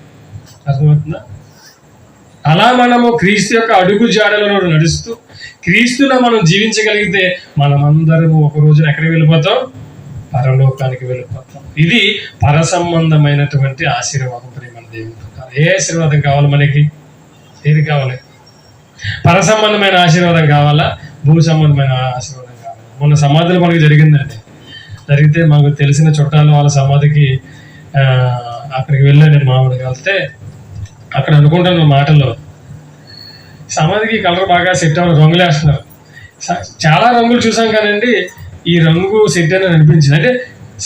అర్థమవుతుందా? అలా మనము క్రీస్తు యొక్క అడుగు జాడలలో నడుస్తూ క్రీస్తులో మనం జీవించగలిగితే మనమందరము ఒక రోజున ఎక్కడికి వెళ్ళిపోతాం? పరలోకానికి వెళ్ళిపోతాం. ఇది పరసంబంధమైనటువంటి ఆశీర్వాదం. ప్రియమైన దేవుని ప్రకారం ఏ ఆశీర్వాదం కావాలి మనకి? ఏది కావాలి? పరసంబంధమైన ఆశీర్వాదం కావాలా? భూ సంబంధమైన ఆశీర్వాదం కావాలా? మొన్న సమాధులు మనకి జరిగిందండి. జరిగితే మాకు తెలిసిన చుట్టాలు వాళ్ళ సమాధికి అక్కడికి వెళ్ళాను. నేను మామూలుగా వెళ్తే అక్కడ అనుకుంటాను మాటల్లో, సమాధికి కలర్ బాగా సెట్ అవ్వడం, రంగులు వేస్తున్నారు. చాలా రంగులు చూసాం కానండి ఈ రంగు సెట్ అని అనిపించింది. అంటే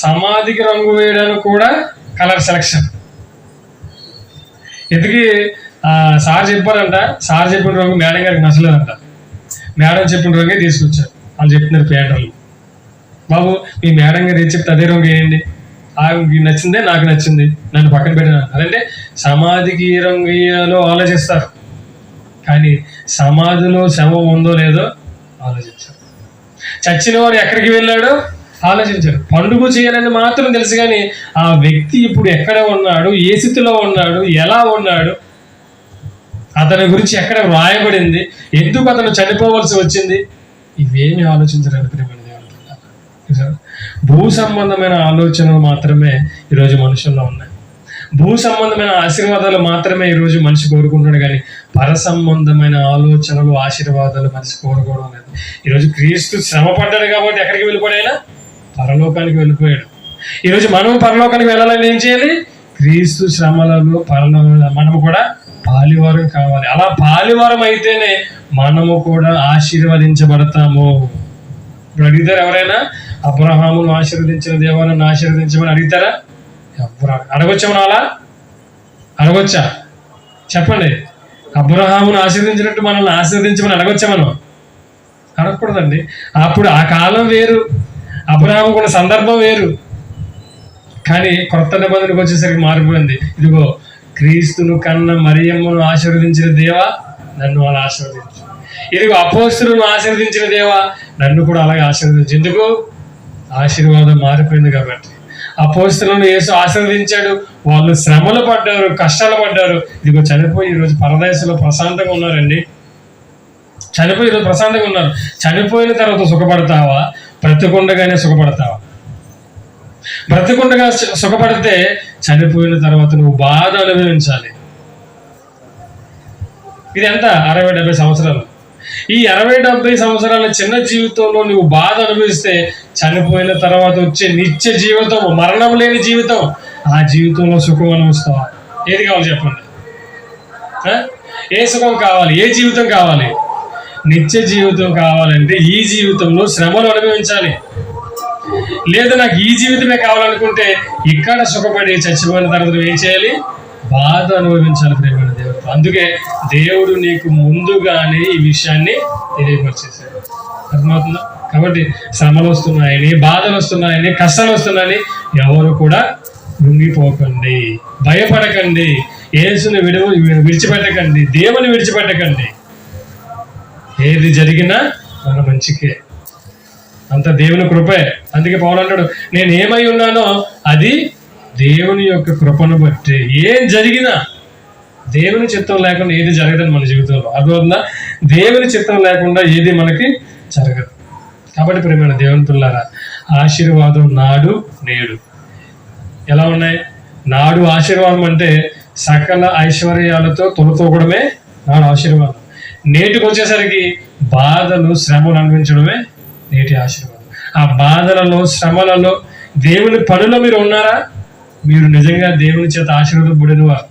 సమాధికి రంగు వేయడానికి కూడా కలర్ సెలక్షన్. ఎందుకు సార్ చెప్పారంట, సార్ చెప్పిన రంగు మేడం గారికి నచ్చలేదంట. మేడం చెప్పిన రంగే తీసుకొచ్చారు. వాళ్ళు చెప్తున్నారు పేటర్లు, బాబు మీ మేడం గారు ఏం చెప్తే అదే రంగు వేయండి, ఆమెకి నచ్చిందే నాకు నచ్చింది, నన్ను పక్కన పెట్టిన. అదంటే సమాధికి ఏ రంగు వేయాలో ఆలోచిస్తారు, కానీ సమాధిలో శవం ఉందో లేదో ఆలోచించారు. చచ్చిన వాడు ఎక్కడికి వెళ్ళాడో ఆలోచించారు. పండుగ చేయాలని మాత్రం తెలుసు, కానీ ఆ వ్యక్తి ఇప్పుడు ఎక్కడ ఉన్నాడు, ఏ స్థితిలో ఉన్నాడు, ఎలా ఉన్నాడు, అతని గురించి ఎక్కడ వ్రాయబడింది, ఎందుకు అతను చనిపోవలసి వచ్చింది, ఇవేమి ఆలోచించడానికి ప్రియమైన దేవుడు. భూ సంబంధమైన ఆలోచనలు మాత్రమే ఈరోజు మనుషుల్లో ఉన్నాయి. భూ సంబంధమైన ఆశీర్వాదాలు మాత్రమే ఈరోజు మనిషి కోరుకుంటున్నాడు, కానీ పర సంబంధమైన ఆలోచనలు ఆశీర్వాదాలు మనిషి కోరుకోవడం లేదు. ఈరోజు క్రీస్తు శ్రమ పడ్డాడు కాబట్టి ఎక్కడికి వెళ్ళిపోయాడు? ఆయన పరలోకానికి వెళ్ళిపోయాడు. ఈరోజు మనం పరలోకానికి వెళ్ళాలని ఏం చేయాలి? క్రీస్తు శ్రమలలో మనము కూడా పాలివారం కావాలి. అలా పాలివారం అయితేనే మనము కూడా ఆశీర్వదించబడతాము. ఇప్పుడు అడుగుతారు ఎవరైనా, అబ్రహామును ఆశీర్వదించిన దేవాలను ఆశీర్వదించమని అడుగుతారా? ఎవరు అడగొచ్చామని? అలా అడగొచ్చా? చెప్పండి. అబ్రహామును ఆశీర్వదించినట్టు మనల్ని ఆశీర్వదించమని అడగొచ్చా? మనం అడగకూడదండి. అప్పుడు ఆ కాలం వేరు, అబ్రహాముకు ఉన్న సందర్భం వేరు. కానీ కొత్త నిబంధనకు వచ్చేసరికి మారిపోయింది. ఇదిగో క్రీస్తును కన్న మరియమ్మను ఆశీర్వదించిన దేవా నన్ను అలా ఆశీర్వదించు. ఇదిగో అపోస్తులను ఆశీర్వదించిన దేవా నన్ను కూడా అలాగే ఆశీర్వదించు. ఎందుకు? ఆశీర్వాదం మారిపోయింది కాబట్టి. అపోస్తులను యేసు ఆశీర్వదించాడు, వాళ్ళు శ్రమలు పడ్డారు, కష్టాలు పడ్డారు. ఇదిగో చనిపోయి ఈరోజు పరదేశంలో ప్రశాంతంగా ఉన్నారండి. చనిపోయి ఈరోజు ప్రశాంతంగా ఉన్నారు. చనిపోయిన తర్వాత సుఖపడతావా? బ్రతికుండగానే సుఖపడతావా? బ్రతికుండగా సుఖపడితే చనిపోయిన తర్వాత నువ్వు బాధ అనుభవించాలి. ఇది ఎంత? 60-70 సంవత్సరాలు. ఈ 60-70 సంవత్సరాల చిన్న జీవితంలో నువ్వు బాధ అనుభవిస్తే చనిపోయిన తర్వాత వచ్చే నిత్య జీవితం, మరణం లేని జీవితం, ఆ జీవితంలో సుఖం అనుభవిస్తావా? ఏది కావాలి చెప్పండి? ఏ సుఖం కావాలి? ఏ జీవితం కావాలి? నిత్య జీవితం కావాలంటే ఈ జీవితంలో శ్రమలు అనుభవించాలి. లేదా నాకు ఈ జీవితమే కావాలనుకుంటే ఇక్కడ సుఖపడి చచ్చిపోయిన తర్వాత ఏం చేయాలి? బాధ అనుభవించాలి. ప్రేమ దేవుడు ఉండదు. అందుకే దేవుడు నీకు ముందుగానే ఈ విషయాన్ని తెలియపరిచేశాడు. అర్థమవుతుందా? కాబట్టి శ్రమలు వస్తున్నాయని, బాధలు వస్తున్నాయని, కష్టాలు వస్తున్నాయని ఎవరు కూడా కృంగిపోకండి, భయపడకండి, యేసుని విడిచిపెట్టకండి, దేవుని విడిచిపెట్టకండి. ఏది జరిగినా మన మంచికే, అంత దేవుని కృపే. అందుకే పౌలు అంటాడు, నేను ఏమై ఉన్నానో అది దేవుని యొక్క కృపను బట్టి. ఏం జరిగినా దేవుని చిత్తం లేకుండా ఏది జరగదని మన జీవితంలో. అర్థమవుతుందా? దేవుని చిత్తం లేకుండా ఏది మనకి జరగదు. కాబట్టి ప్రియమైన దేవుని పిల్లారా, ఆశీర్వాదం నాడు నేడు ఎలా ఉన్నాయి? నాడు ఆశీర్వాదం అంటే సకల ఐశ్వర్యాలతో తొలతూగడమే నాడు ఆశీర్వాదం. నేటికి వచ్చేసరికి బాధలు, శ్రమలు అనుభవించడమే నేటి ఆశీర్వాదం. ఆ బాధలలో, శ్రమలలో, దేవుని పనిలో మీరు ఉన్నారా? మీరు నిజంగా దేవుని చేత ఆశీర్వాదపడినవారు.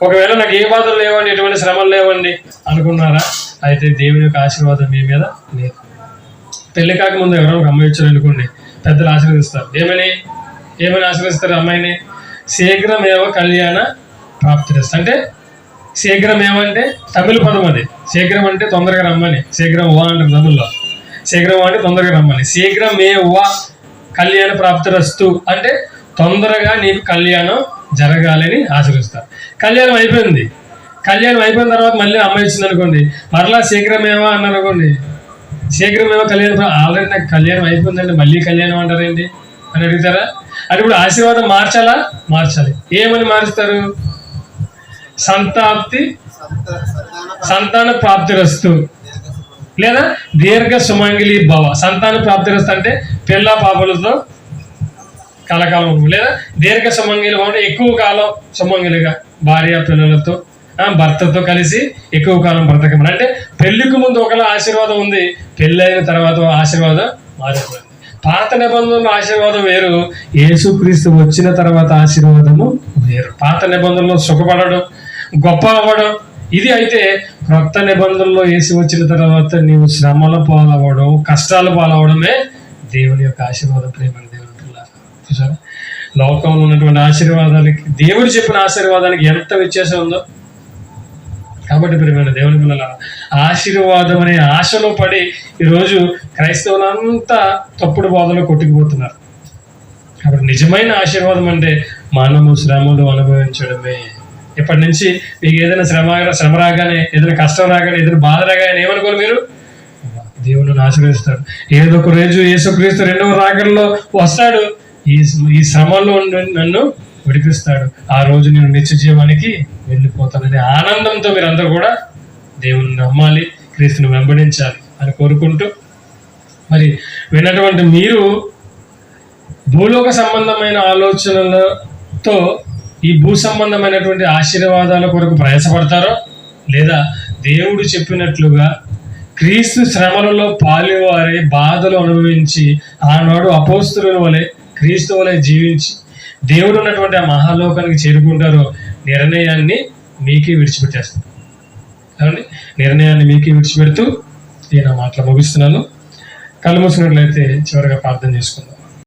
ఒకవేళ నాకు ఏ బాధలు లేవండి, ఎటువంటి శ్రమలు లేవండి అనుకున్నారా? అయితే దేవుని యొక్క ఆశీర్వాదం మీ మీద లేదు. పెళ్లి కాకముందు ఎవరో ఒక అమ్మాయి వచ్చారు అనుకోండి, పెద్దలు ఆశీర్వదిస్తారు. ఏమని ఆశీర్వదిస్తారు అమ్మాయిని? శీఘ్రమేవ కళ్యాణ ప్రాప్తిరస్తు. అంటే శీఘ్రం ఏమంటే తమిళ పదం అది. శీఘ్రం అంటే తొందరగా రమ్మని, శీఘ్రం వా అంటారు తమిళ్లో. శీఘ్రం అంటే తొందరగా రమ్మని. శీఘ్రమేవ కళ్యాణ ప్రాప్తిరస్తు అంటే తొందరగా నీకు కళ్యాణం జరగాలని ఆశీర్వదిస్తారు. కళ్యాణం అయిపోయింది. కళ్యాణం అయిపోయిన తర్వాత మళ్ళీ అమ్మాయి వచ్చింది అనుకోండి, మరలా శీఘ్రమేవా అన్నారు అనుకోండి, శీఘ్రమేవో కళ్యాణం. ఆల్రెడీ నాకు కళ్యాణం అయిపోయిందండి, మళ్ళీ కళ్యాణం అంటారేంటి అని అడుగుతారా? అది ఇప్పుడు ఆశీర్వాదం మార్చాలి. ఏమని మారుస్తారు? సంతాన ప్రాప్తిరస్తు లేదా దీర్ఘ సుమంగిలి భవ. సంతాన ప్రాప్తిరస్తు అంటే పిల్ల పాపలతో కలకాలం, లేదా దీర్ఘ సుమంగిలి భవ అంటే ఎక్కువ కాలం సుమంగిలిగా భార్య పిల్లలతో భర్తతో కలిసి ఎక్కువ కాలం బ్రతకమని. అంటే పెళ్లికి ముందు ఒకలా ఆశీర్వాదం ఉంది, పెళ్ళైన తర్వాత ఆశీర్వాదం మారిపోయింది. పాత నిబంధనలో ఆశీర్వాదం వేరు, యేసుక్రీస్తు వచ్చిన తర్వాత ఆశీర్వాదము వేరు. పాత నిబంధనలో సుఖపడడం, గొప్ప అవ్వడం ఇది. అయితే క్రొత్త నిబంధనలో యేసు వచ్చిన తర్వాత నీవు శ్రమల పాలవ్వడం, కష్టాల పాలవడమే దేవుని యొక్క ఆశీర్వాదం. ప్రేమని దేవుని పిల్లలు చూసారా? లోకంలో ఉన్నటువంటి ఆశీర్వాదానికి, దేవుడు చెప్పిన ఆశీర్వాదానికి ఎంత వ్యత్యాసం ఉందో. కాబట్టి ప్రియమైన దేవుని పిల్లల, ఆశీర్వాదం అనే ఆశలో పడి ఈరోజు క్రైస్తవులంతా తప్పుడు బోధలో కొట్టుకుపోతున్నారు. కాబట్టి నిజమైన ఆశీర్వాదం అంటే మనము శ్రమలు అనుభవించడమే. ఇప్పటి నుంచి మీకు ఏదైనా శ్రమ రాగానే, ఏదైనా కష్టం రాగానే, ఏదైనా బాధ రాగానే ఏమనుకోవాలి మీరు? దేవుని ఆశీర్వదిస్తాడు. ఏదో ఒక రోజు యేసుక్రీస్తు రెండవ రాకడలో వస్తాడు, ఈ శ్రమల్లో నన్ను విడిపిస్తాడు, ఆ రోజు నేను నిత్య జీవానికి వెళ్ళిపోతానని ఆనందంతో మీరందరూ కూడా దేవుని నమ్మాలి, క్రీస్తుని వెంబడించాలి అని కోరుకుంటూ, మరి విన్నటువంటి మీరు భూలోక సంబంధమైన ఆలోచనలతో ఈ భూ సంబంధమైనటువంటి ఆశీర్వాదాల కొరకు ప్రయాసపడతారో, లేదా దేవుడు చెప్పినట్లుగా క్రీస్తు శ్రమలలో పాలువారే బాధలు అనుభవించి ఆనాడు అపోస్తుల వలె క్రీస్తు వలె జీవించి దేవుడు ఉన్నటువంటి ఆ మహాలోకానికి చేరుకుంటారో, నిర్ణయాన్ని మీకే విడిచిపెట్టేస్తాను. కాబట్టి నిర్ణయాన్ని మీకే విడిచిపెడుతూ నేను ఆ మాటలు ముగిస్తున్నాను. కళ్ళు మూసినట్లయితే చివరిగా ప్రార్థన చేసుకుందాం.